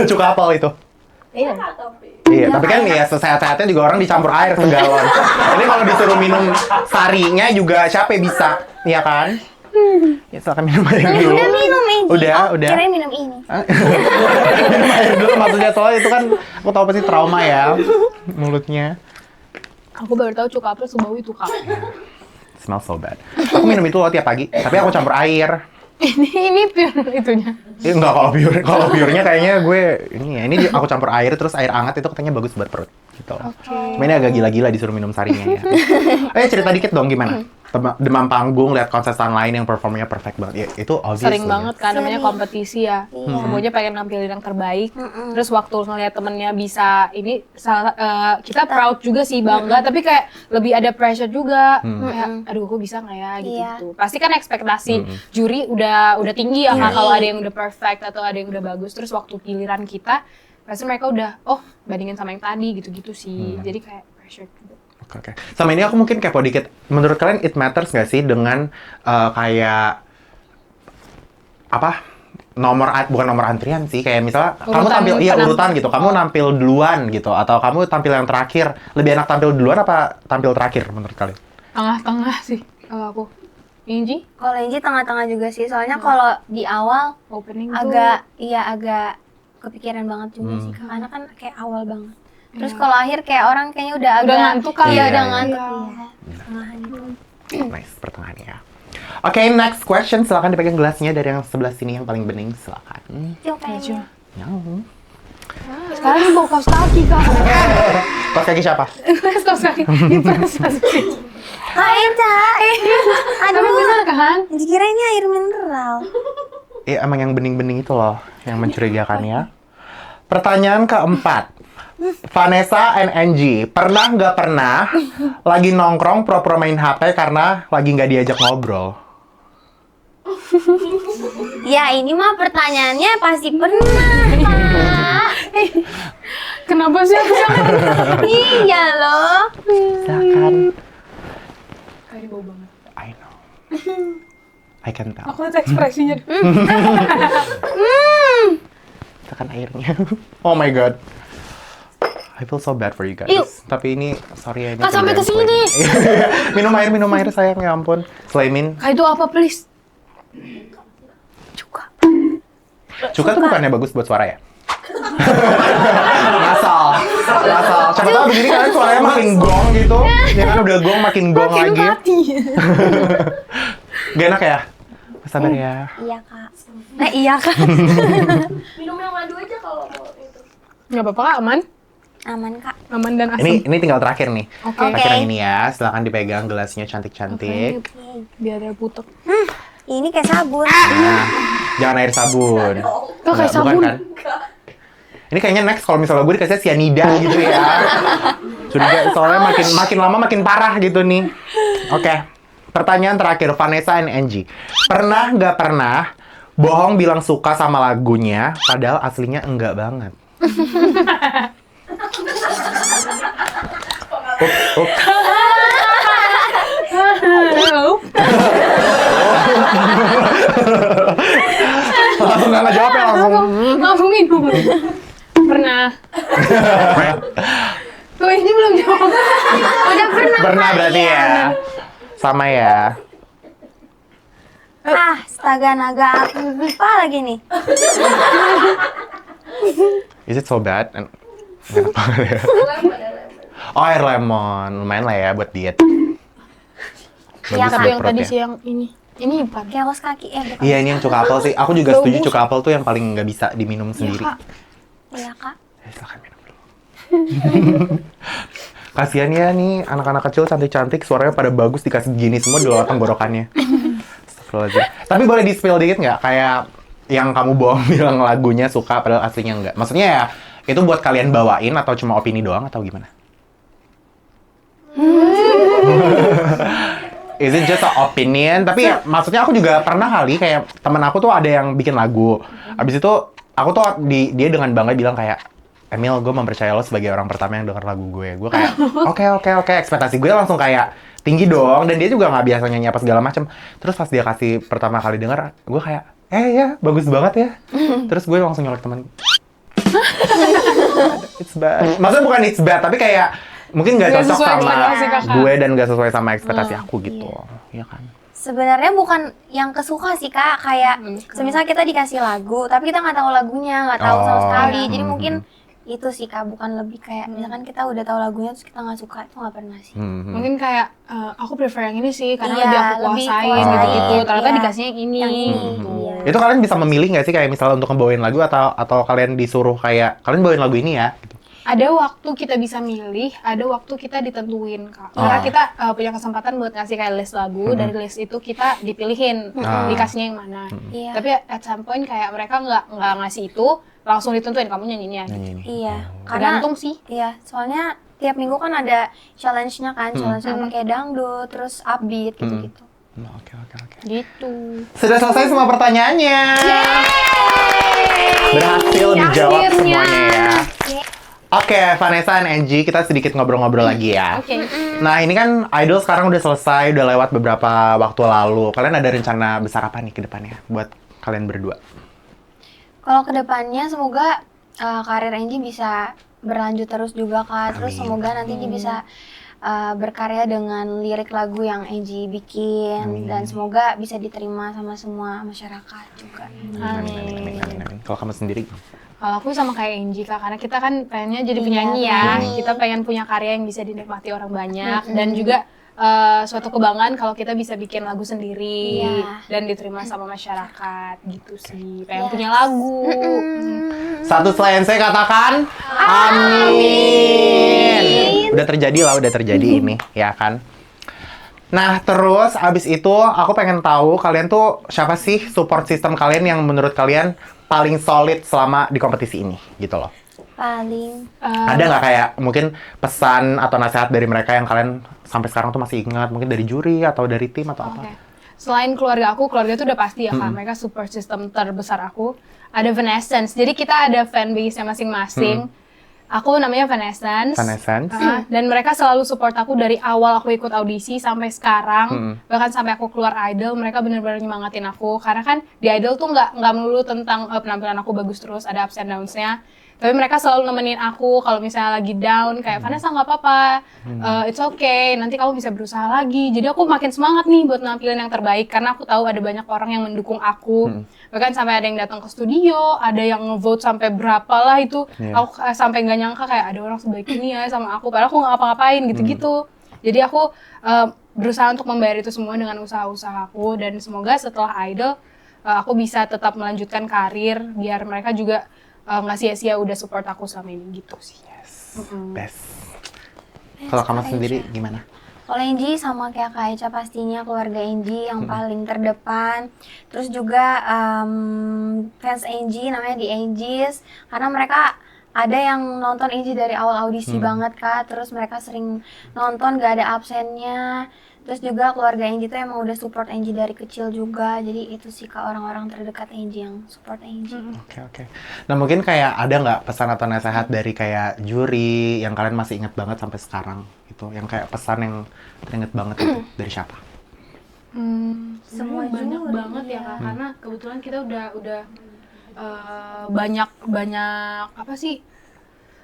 Cuka apel itu. Iya. Tapi. Iya, tapi kan ya sehat-sehatnya juga orang dicampur air segalon. Ini kalau disuruh minum sarinya juga siapa yang bisa, ya kan? Ya silakan minum air dulu. Udah minum ini. Udah, Oh, udah. Kirain minum ini. Minum air dulu maksudnya, soalnya itu kan aku tahu pasti trauma ya mulutnya. Aku baru tahu cuka apel sebau itu, Kak. Smell so bad. Aku minum itu loh tiap pagi, tapi aku campur air. Ini pure itunya. Enggak, kalau purenya kayaknya gue ini aku campur air terus air hangat itu katanya bagus buat perut gitu. Cuma ini agak gila-gila disuruh minum sarinya ya. Cerita dikit dong gimana? Demam panggung lihat kontestan lain yang performnya perfect banget. Ya, itu obvious. Sering banget kan namanya kompetisi ya. Semuanya pengen nampilin yang terbaik. Terus waktu ngeliat temennya bisa ini kita proud juga sih, bangga, tapi kayak lebih ada pressure juga. Kayak aduh aku bisa nggak ya gitu. Pasti kan ekspektasi juri udah tinggi ya Kak, kalau ada yang udah perfect atau ada yang udah bagus. Terus waktu giliran kita pasti mereka udah bandingin sama yang tadi gitu-gitu sih. Jadi kayak pressure juga. Oke. Sama ini aku mungkin kepo dikit. Menurut kalian it matters nggak sih dengan kayak apa? Bukan nomor antrian sih, kayak misalnya kamu tampil urutan gitu, kamu nampil duluan gitu atau kamu tampil yang terakhir. Lebih enak tampil duluan apa tampil terakhir menurut kalian? Tengah-tengah sih kalau aku. Inji Kalau Angie tengah-tengah juga sih. Soalnya kalau di awal opening agak kepikiran banget juga sih Kak. Karena kan kayak awal banget. Terus kalau akhir kayak orang kayaknya udah agak ngantuk kali. Iya, Iya, udah iya. ngantuk. Iya. Tengahan gitu. Nice, pertengahan ya. Oke, next question. Silakan dipegang gelasnya dari yang sebelah sini yang paling bening. Silakan. Cuk, kayaknya. Yang. sekarang dia bawa kaos kaki, Kak. Kaos kaki siapa? Kaos kaki. Dia pernah masukin. Kak Eca. Tapi Aduh. bener kan? Dikira ini air mineral. Iya, emang yang bening-bening itu loh yang mencurigakan ya. Pertanyaan keempat. Vanessa and Angie, pernah nggak pernah lagi nongkrong pura-pura main HP karena lagi nggak diajak ngobrol? Ya ini mah pertanyaannya pasti pernah Kak. Kenapa sih aku yang Iya loh. Silakan. kayak bau banget. I know. I can tell. Aku lihat ekspresinya. Tekan airnya. Oh my god. I feel so bad for you guys. Yuk. Tapi ini, sorry ya. Ini Kak, sampai kerjaan ke sini. Flaming. minum air sayang, ya ampun. Flamin. Kak itu apa, please? Cuka. Cuka tuh bukannya bagus buat suara ya? Ngasal. Siapa tahu begini kalian suaranya makin gong gitu. Ya kan udah gong makin gong Makin lagi. mati. Gak enak ya? Sabar ya. Iya Kak. Iya Kak. Minum yang madu aja kalau mau itu. Nggak apa-apa, Kak, aman? Aman Kak. Aman dan asam. Ini tinggal terakhir nih. Oke. Terakhir yang ini ya. Silakan dipegang gelasnya cantik-cantik. Biar ada putek. Ini kayak sabun. Nah, jangan air sabun. Kok kayak Bukan sabun? kan? Ini kayaknya next kalau misalnya gue dikasih cyanida gitu ya. Curiga soalnya makin lama makin parah gitu nih. Oke. Pertanyaan terakhir, Vanessa and Angie. Pernah nggak pernah bohong bilang suka sama lagunya, padahal aslinya enggak banget? Langsung nggak ngejawab ya langsung. Langsung minum. Pernah. Tuh ini belum jawab. Udah pernah. Pernah berarti ya. Sama ya. Astaga naga apa lagi nih? Is it so bad? Enak banget ya. Oh, air lemon. Lumayan lah ya buat diet. Iya, Bagus Kak. buat Yang perut tadi ya. siang ini bukan. Kaos kaki bukan. Iya, ini yang cuka apel sih. Aku juga setuju cuka apel tuh yang paling nggak bisa diminum sendiri. Kak. Iya kak. Silakan minum dulu. Kasian ya nih anak-anak kecil cantik-cantik, suaranya pada bagus dikasih gini semua di luar tenggorokannya. Astagfirullahaladzim. Tapi boleh di-spill dikit nggak? Kayak yang kamu bohong bilang lagunya suka padahal aslinya nggak. Maksudnya ya, itu buat kalian bawain atau cuma opini doang atau gimana? Is it just an opinion? Tapi ya, maksudnya aku juga pernah kali kayak temen aku tuh ada yang bikin lagu. Abis itu aku tuh dia dengan bangga bilang kayak, Emil, gue mempercaya lo sebagai orang pertama yang denger lagu gue. Gue kayak, oke. Ekspektasi gue langsung kayak tinggi dong. Dan dia juga nggak biasa nyanyi apa segala macem. Terus pas dia kasih pertama kali denger, gue kayak, ya bagus banget ya. Terus gue langsung nyolek temen. It's bad. Maksudnya bukan it's bad, tapi kayak mungkin nggak Nggak cocok sesuai sama ekspektasi kakak. gue dan nggak sesuai sama ekspektasi aku gitu. Iya kan? Sebenarnya bukan yang kesuka sih kak, kayak semisal kita dikasih lagu, tapi kita nggak tahu lagunya, nggak tahu sama Oh. sekali. Jadi mungkin itu sih kak, bukan lebih kayak misalkan kita udah tahu lagunya terus kita nggak suka, itu nggak pernah sih. Mungkin kayak aku prefer yang ini sih karena Iya, lebih aku lebih kuasain kuasain, gitu-gitu. Ternyata iya. dikasihnya yang ini. Yang ini, gitu. iya. Itu kalian bisa memilih nggak sih kayak misalnya untuk ngebawain lagu atau kalian disuruh kayak kalian bawain lagu ini ya? Gitu. Ada waktu kita bisa milih, ada waktu kita ditentuin kak. Karena kita punya kesempatan buat ngasih kayak list lagu, dari list itu kita dipilihin dikasihnya yang mana. Iya. Tapi at some point kayak mereka nggak ngasih itu, langsung ditentuin kamu nyanyinya. Gitu. Nyanyi ini. Iya, karena Tergantung sih. iya, soalnya tiap minggu kan ada challenge-nya kan, challenge-nya pakai dangdut, terus upbeat gitu-gitu. Oke. Gitu. Sudah selesai semua pertanyaannya. Berhasil dijawab Akhirnya. semuanya ya. Oke, Vanessa dan Angie, kita sedikit ngobrol-ngobrol lagi ya. Oke. Nah, ini kan Idol sekarang udah selesai, udah lewat beberapa waktu lalu. Kalian ada rencana besar apa nih ke depannya buat kalian berdua? Kalau kedepannya semoga karir Angie bisa berlanjut terus juga kak. Terus Amin. semoga nanti dia bisa berkarya dengan lirik lagu yang Angie bikin dan semoga bisa diterima sama semua masyarakat juga. Amin. Kalau kamu sendiri? Kalau aku sama kayak Angie kak, karena kita kan pengennya jadi penyanyi ya. Kita pengen punya karya yang bisa dinikmati orang banyak dan juga suatu kebanggaan kalau kita bisa bikin lagu sendiri dan diterima sama masyarakat gitu sih. Pengen punya lagu. Satu selain saya katakan, amin. Udah terjadi ini, ya kan? Nah, terus abis itu aku pengen tahu kalian tuh siapa sih support system kalian yang menurut kalian paling solid selama di kompetisi ini, gitu loh. Paling Ada nggak kayak mungkin pesan atau nasihat dari mereka yang kalian sampai sekarang tuh masih ingat, mungkin dari juri atau dari tim atau apa? Oke. Selain keluarga tuh udah pasti ya kak, mereka support system terbesar aku. Ada Vanessence, jadi kita ada fanbase-nya masing-masing. Aku namanya Vanessence. Vanessence. Dan mereka selalu support aku dari awal aku ikut audisi sampai sekarang. Bahkan sampai aku keluar Idol, mereka benar-benar nyemangatin aku. Karena kan di Idol tuh nggak melulu tentang penampilan aku bagus terus, ada ups and downs-nya. Tapi mereka selalu nemenin aku kalau misalnya lagi down, kayak Vanessa nggak apa-apa, it's okay, nanti kamu bisa berusaha lagi. Jadi aku makin semangat nih buat nampilin yang terbaik, karena aku tahu ada banyak orang yang mendukung aku. Bahkan sampai ada yang datang ke studio, ada yang ngevote sampai berapa lah itu. Aku sampai nggak nyangka kayak ada orang sebaik ini ya sama aku, padahal aku nggak ngapa-ngapain gitu-gitu. Jadi aku berusaha untuk membayar itu semua dengan usaha-usaha aku, dan semoga setelah Idol aku bisa tetap melanjutkan karir, biar mereka juga nggak sia-sia udah support aku selama ini gitu sih. Best. Kalau kamu sendiri gimana? kalau Angie sama kayak Kak Eca pastinya keluarga Angie yang paling terdepan. Terus juga fans Angie namanya di Angies, karena mereka ada yang nonton Angie dari awal audisi banget Kak, terus mereka sering nonton gak ada absennya. Terus juga keluarga Angie tuh emang udah support Angie dari kecil juga, jadi itu sih Kak orang-orang terdekat Angie yang support Angie. Oke. Nah mungkin kayak ada nggak pesan atau nasihat dari kayak juri yang kalian masih inget banget sampai sekarang gitu, yang kayak pesan yang teringet banget itu dari siapa? Semua banyak juri, banget ya ya. Kak, karena kebetulan kita udah banyak apa sih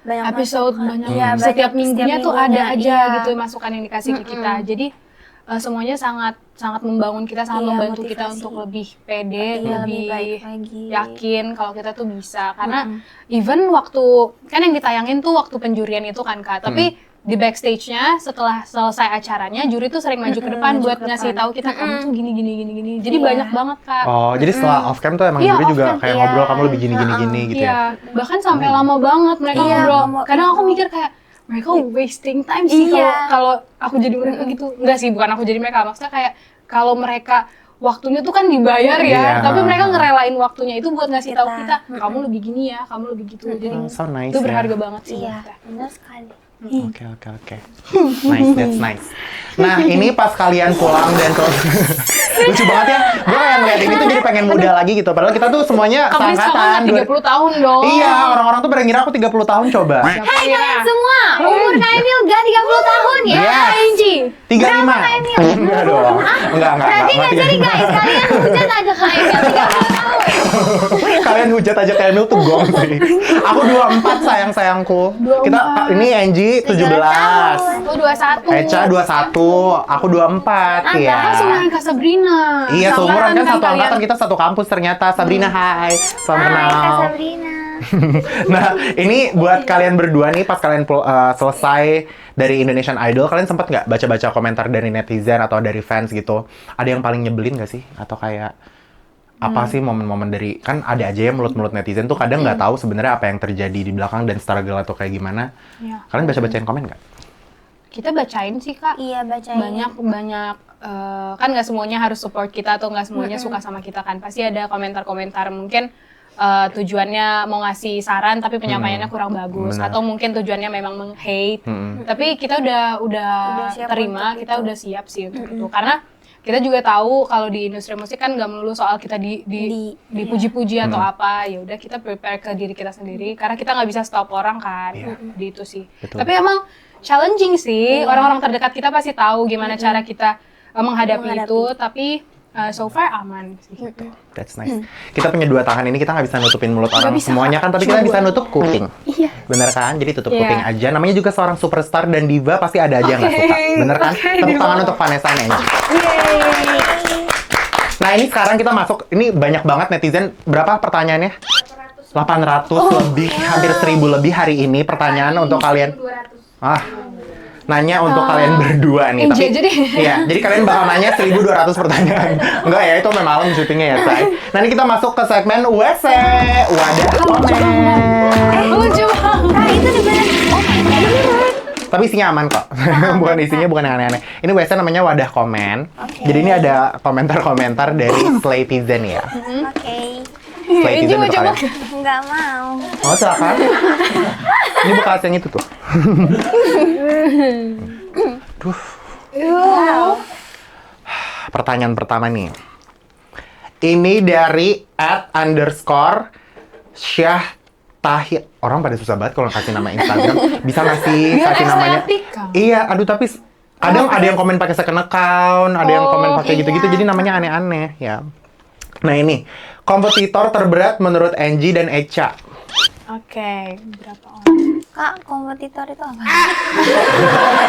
Banyak episode masukan. banyak Iya, setiap banyak minggunya tuh minggunya, ada aja iya. gitu masukan yang dikasih ke kita. Jadi semuanya sangat membangun kita, sangat Iya, membantu kita motivasi. untuk lebih pede, Iya, lebih lebih baik lagi. yakin kalau kita tuh bisa. Karena even waktu kan yang ditayangin tuh waktu penjurian itu kan Kak, tapi di backstage-nya setelah selesai acaranya juri tuh sering maju ke depan buat ngasih tahu kita kamu tuh gini. Jadi Iya. banyak banget Kak. Oh, jadi setelah off cam tuh emang Iya, juri juga off cam, kayak iya. ngobrol kamu lebih gini gitu ya? Iya, bahkan sampai lama banget mereka Iya, ngobrol. ngomong Kadang aku itu. mikir kayak mereka wasting time sih Iya. kalau aku jadi mereka gitu. Enggak sih, bukan aku jadi mereka. Maksudnya kayak kalau mereka waktunya tuh kan dibayar ya, Iya. tapi mereka ngerelain waktunya itu buat ngasih tahu Kita. kita, kamu lebih gini ya, kamu lebih gitu. Jadi So nice itu ya. berharga banget sih buat Iya, kita. benar sekali. Oke. Nice, that's nice. Nah, ini pas kalian pulang dan lucu banget ya. Gue kayak ngeliat ini tuh jadi pengen muda lagi gitu. Padahal kita tuh semuanya Kamu seangkatan. sekarang 30 tahun dong. Iya, orang-orang tuh pada ngira aku 30 tahun coba. Siapa Hai kira? kalian semua, umur Kak Emil gak 30 tahun ya? Yes. Angie. 35. Berapa Kak Emil? Enggak dong. Enggak. Berarti nggak jadi guys, kalian hujat aja Kak Emil 30 tahun. Kalian hujat aja kayak Emil tuh gong sih. Aku 24 sayangku. Kita ini Angie 17. Aku 21. Echa 21, aku 24 ya. Kan seumuran Kak Sabrina. Iya, seumuran kan satu kalian. angkatan, kita satu kampus ternyata. Sabrina, hai. Salam Hai Kak kenal. Sabrina. Nah, ini buat kalian berdua nih, pas kalian selesai dari Indonesian Idol, kalian sempat nggak baca-baca komentar dari netizen atau dari fans gitu? Ada yang paling nyebelin nggak sih? Atau kayak apa sih momen-momen dari, kan ada aja ya mulut-mulut netizen tuh kadang nggak tahu sebenarnya apa yang terjadi di belakang dan struggle atau kayak gimana. Iya. Kalian baca-bacain komen nggak? Kita bacain sih Kak. Iya, bacain. banyak kan nggak semuanya harus support kita atau nggak semuanya suka sama kita kan, pasti ada komentar-komentar mungkin tujuannya mau ngasih saran tapi penyampaiannya kurang bagus, Benar. atau mungkin tujuannya memang meng-hate, tapi kita udah siap terima, untuk kita itu. udah siap sih untuk itu, karena kita juga tahu kalau di industri musik kan nggak melulu soal kita dipuji-puji atau apa, ya udah kita prepare ke diri kita sendiri karena kita nggak bisa stop orang kan. Di itu sih. Betul. Tapi emang challenging sih, orang-orang terdekat kita pasti tahu gimana cara kita menghadapi itu, tapi so far aman sih. That's nice. Kita punya 2 tangan ini, kita nggak bisa nutupin mulut orang bisa, semuanya kan, tapi cuma kita bisa 2. nutup kuping. Iya. Bener kan? Jadi tutup Iya. kuping aja. Namanya juga seorang superstar dan diva, pasti ada aja yang nggak suka. Bener kan? Tepuk tangan untuk Vanessa and Angie. Nah, ini sekarang kita masuk, ini banyak banget netizen. Berapa pertanyaannya? 800 lebih, hampir 1000 lebih hari ini pertanyaan untuk kalian. 200. Nanya untuk kalian berdua nih. Angie aja deh. Iya, jadi kalian bakal nanya 1200 pertanyaan. Enggak ya, itu memang malam syutingnya ya, say. Nah, ini kita masuk ke segmen WC. Wadah komen. Lucu banget. Kak, itu beneran. Oh my god. Tapi isinya aman kok. Bukan isinya bukan yang aneh-aneh. Ini WC namanya wadah komen. Jadi ini ada komentar-komentar dari Slaytizen ya. Oke. Slaytizen mau untuk coba kalian. Nggak mau. Oh, silakan. Ini bekas yang itu tuh. Duh. Pertanyaan pertama nih. Ini dari @_Syah Tahir. Orang pada susah banget kalau kasih nama Instagram. Bisa nggak sih Biar kasih namanya? estetik, Kak. Iya, aduh tapi kadang ada yang komen pakai second account, ada yang komen pakai gitu-gitu, jadi namanya aneh-aneh ya. Nah ini, kompetitor terberat menurut Angie dan Echa. Oke, berapa orang? Kak, kompetitor itu apa?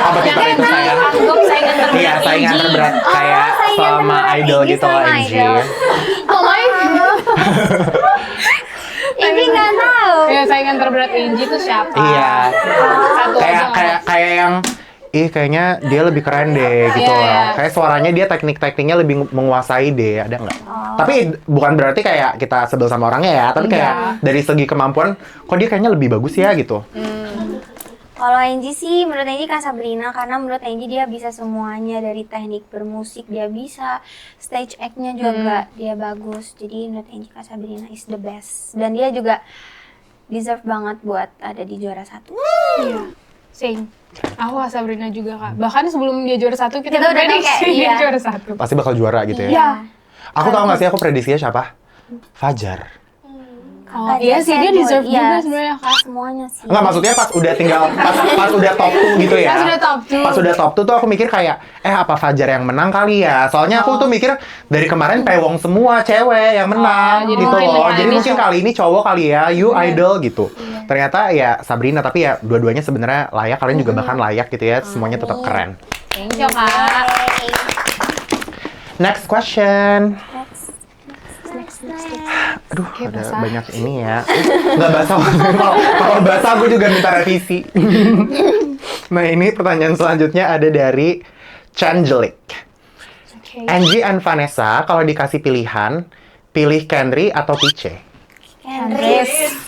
Kompetitor itu saya. Anggap saingan terberat. Iya, saingan Angie. terberat kayak saingan selama terberat idol Angie gitu loh sama Angie. idol. Oh my god. Ini nggak tahu. Ya, saingan terberat Angie itu siapa? Iya. Satu aja nggak Kayak yang kayaknya dia lebih keren deh gitu Iya, loh. iya. Kayak suaranya dia teknik-tekniknya lebih menguasai deh, ada nggak? Tapi bukan berarti kayak kita sebel sama orangnya ya, tapi kayak dari segi kemampuan, kok dia kayaknya lebih bagus ya gitu. Kalau Angie sih, menurut Angie Kak Sabrina, karena menurut Angie dia bisa semuanya, dari teknik bermusik dia bisa, stage act-nya juga dia bagus. Jadi menurut Angie Kak Sabrina is the best. Dan dia juga deserve banget buat ada di juara 1. Iya. Same. Aku Sabrina juga kak. Bahkan sebelum dia juara 1 kita Kita udah prediksi kayak, dia iya. juara 1. Pasti bakal juara gitu ya. Iya. Aku tahu nggak sih aku prediksinya siapa? Fajar. Oh iya sih dia deserve juga sebenarnya kak. Semuanya sih. Enggak, maksudnya pas udah tinggal pas udah top 2 gitu ya. Pas udah top 2. Pas udah top 2 tuh aku mikir kayak apa Fajar yang menang kali ya. Soalnya aku tuh mikir dari kemarin pewong semua cewek yang menang jadi gitu mungkin loh. kali Jadi ini mungkin cowok. kali ini cowok kali ya, you idol gitu. Ternyata ya Sabrina, tapi ya dua-duanya sebenarnya layak, kalian juga bahkan layak gitu ya. Semuanya tetap keren. Thank you kak. Next question. Next. Aduh, Oke, ada basah. banyak ini ya. Nggak basah. Kalau basah aku juga minta revisi. Nah, ini pertanyaan selanjutnya ada dari Changelik. Oke. Angie and Vanessa, kalau dikasih pilihan, pilih Kendry atau Piche?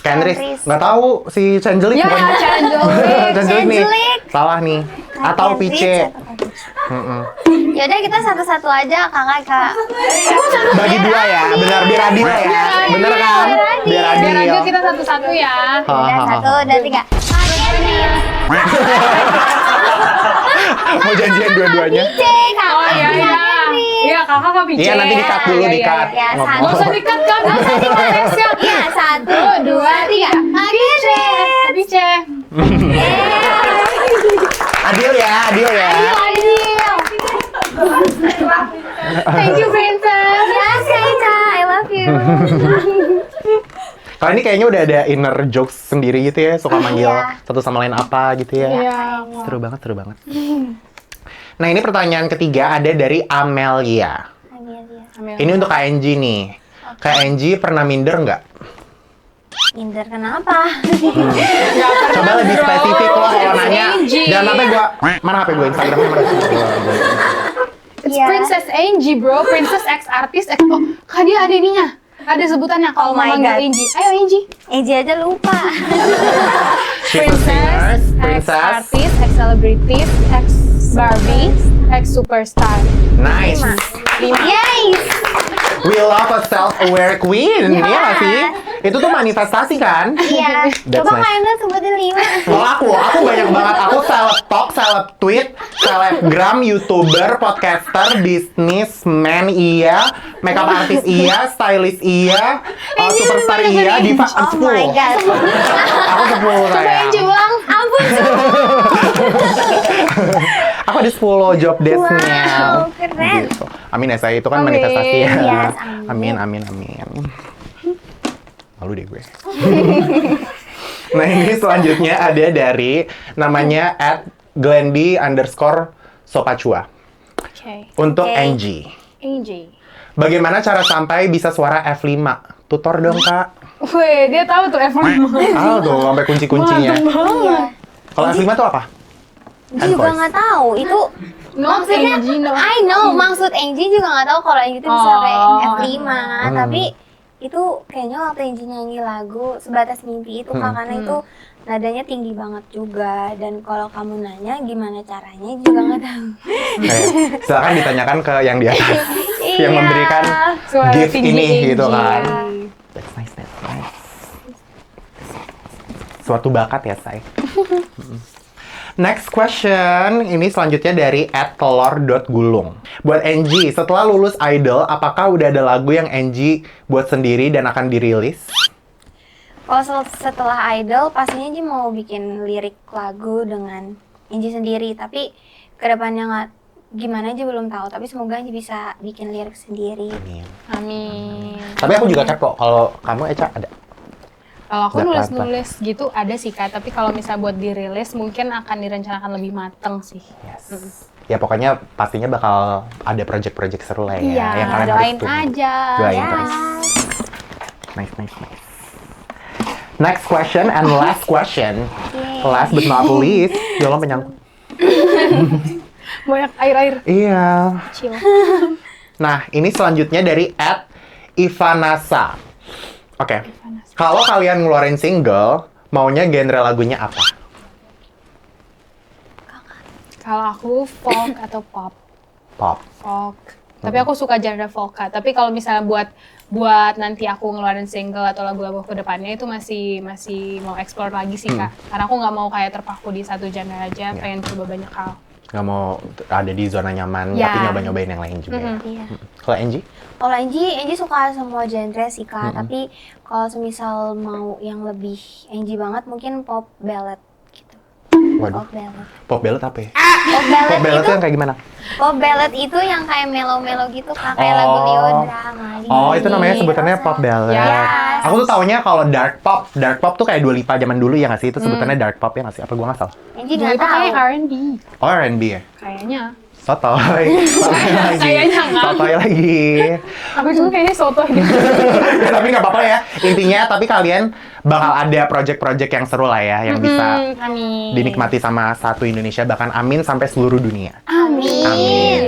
Kendris. Nggak tahu si Changelik Ya, bukan? Changelik. Changelik nih. Changelik. Salah nih. Atau Piche. Yaudah kita satu-satu aja kakak. Bagi dua ya, benar biar adil ya. Bener kan? Biar Biar adil. aja kita satu-satu ya. Udah 1, udah 3. Mau janjian dua-duanya? Oh iya iya. Iya kakak ke Pice. Iya, nanti di-cut dulu, Iya, di-cut. iya. Ya, Ngomong. Nggak usah di-cut kan? Nggak usah di-cut ya. Iya, 1, 2, 3. Pice. Adil ya, adil ya. Thank you Princess. Yes, Kaita, I love you. Kalau ini kayaknya udah ada inner jokes sendiri gitu ya, suka manggil Iya. satu sama lain apa gitu ya. Iya. Seru banget, seru banget. Nah, ini pertanyaan ketiga ada dari Amelia. Ini untuk Kak Angie nih. Kak Angie pernah minder nggak? Minder kenapa? Coba lebih spesifik loh kalau nanya. Angie. Jangan sampai mana HP gue Instagramnya mana? It's Iya. Princess Angie bro, Princess X artis. Oh, kak dia ada ininya. Ada sebutannya kalau Oh my mau manggil God. Angie. Ayo Angie. Eji aja lupa. She's a singer, X princess. artis, X celebrities, X Barbie, X superstar. Nice. 5. Yes. We love a self-aware queen, Iya. ya nggak sih? Itu tuh manifestasi kan? Iya. That's Coba nice. Kak Emil sebutin 5. Kalau aku banyak banget. Aku seleb talk, seleb tweet, selebgram, youtuber, podcaster, businessman iya, makeup artist iya, stylist iya, superstar iya, diva Oh 10. my god. Aku 10 sayang. Angie ulang. Ampun Aku ada 10 job desk-nya. Wow, keren. Gitu. Amin ya saya, itu kan Amin. manifestasi ya. Yes, Amin, amin, amin. Malu deh gue. Nah, ini selanjutnya ada dari namanya @glendy_sopacua. Oke. Untuk Oke. Angie. Angie. Bagaimana cara sampai bisa suara F5? Tutor dong, Kak. Wih, dia tahu tuh F5. Tuh, sampai kunci-kuncinya. Iya. Kalau F5 tuh apa? Angie juga Voice. nggak tahu. Itu Not maksudnya, Angie, no. I know, maksud Angie juga nggak tahu kalau Angie itu bisa sampai Oh. F5. Tapi itu kayaknya waktu Angie nyanyi lagu Sebatas Mimpi itu Kak, karena itu nadanya tinggi banget juga. Dan kalau kamu nanya gimana caranya juga nggak tahu. Kayak, silakan ditanyakan ke yang di atas. Yang Iya. memberikan Suara gift tinggi ini Angie. gitu kan. Iya. That's nice, that's nice. Suatu bakat ya, say. Next question, ini selanjutnya dari @telor.gulung. Buat Angie, setelah lulus Idol, apakah udah ada lagu yang Angie buat sendiri dan akan dirilis? Kalau setelah Idol, pastinya Angie mau bikin lirik lagu dengan Angie sendiri. Tapi kedepannya nggak gimana aja belum tahu. Tapi semoga Angie bisa bikin lirik sendiri. Amin. Amin. Tapi aku juga kepo, kalau kamu Eca ada? Kalau aku Udah nulis-nulis gitu ada sih Kak, tapi kalau misal buat dirilis mungkin akan direncanakan lebih mateng sih. Yes. Ya pokoknya pastinya bakal ada project-project seru lah ya. Iya, yang kalian harus doain tunggu. aja. Doain Ya. terus. Nice, nice, nice. Next question and last question. Last but not least, Yola menyangkut. Banyak air-air. Iya. Chill. Nah, ini selanjutnya dari @ivanasa. Oke. Kalau kalian ngeluarin single, maunya genre lagunya apa? Kalau aku folk atau pop. Pop. Folk. Tapi aku suka genre folk Kak. Tapi kalau misalnya buat nanti aku ngeluarin single atau lagu-lagu ke depannya itu masih mau explore lagi sih Kak. Karena aku nggak mau kayak terpaku di satu genre aja, pengen coba banyak hal. Nggak mau ada di zona nyaman, Ya. tapi nyoba-nyobain yang lain juga. Ya. Iya. Kalau Angie? Kalau Angie suka semua genre sih Kak, tapi kalau semisal mau yang lebih Angie banget mungkin pop ballad gitu. Waduh, Pop ballad. pop ballad apa ya? Pop ballad, Pop ballad itu tuh yang kayak gimana? pop ballad itu yang kayak melo-melo gitu Kak, kayak lagu Leodra, Oh, itu namanya sebutannya pop ballad. Yes. Aku tuh taunya kalau dark pop. Dark pop tuh kayak Dua Lipa zaman dulu ya nggak sih? Itu sebutannya dark pop ya nggak sih? Apa gua nggak salah? Angie Dulu nggak itu kayak tahu. R&B Oh, R&B ya? kayaknya. Sotoy. Sotoy lagi. Kayaknya nggak. Sotoy lagi. Aku juga kayaknya soto gitu. Tapi nggak apa-apa ya. Intinya, tapi kalian bakal ada project-project yang seru lah ya, yang bisa Amin. dinikmati sama satu Indonesia, bahkan amin sampai seluruh dunia. Amin. Amin.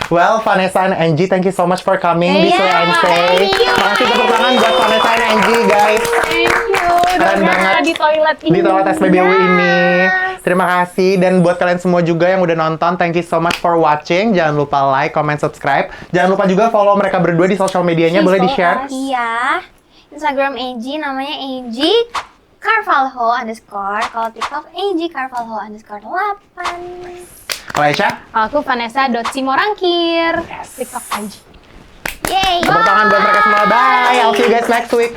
Well, Vanessa and Angie, thank you so much for coming di Yeah, Slay and Stay. thank you. Makasih tepuk tangan buat Vanessa and Angie, guys. Thank you. Keren banget. Di toilet ini. Di toilet SPBU ini. Terima kasih. Dan buat kalian semua juga yang udah nonton, thank you so much for watching. Jangan lupa like, comment, subscribe. Jangan lupa juga follow mereka berdua di sosial medianya. Boleh di-share? Iya. Instagram Angie namanya Angie Carvalho _. Kalau TikTok Angie Carvalho _8. Kalau Aisyah? Aku Vanessa.simorangkir. Yes. TikTok aja. Yay. Tepuk tangan buat mereka semua. Bye. I'll see you guys next week.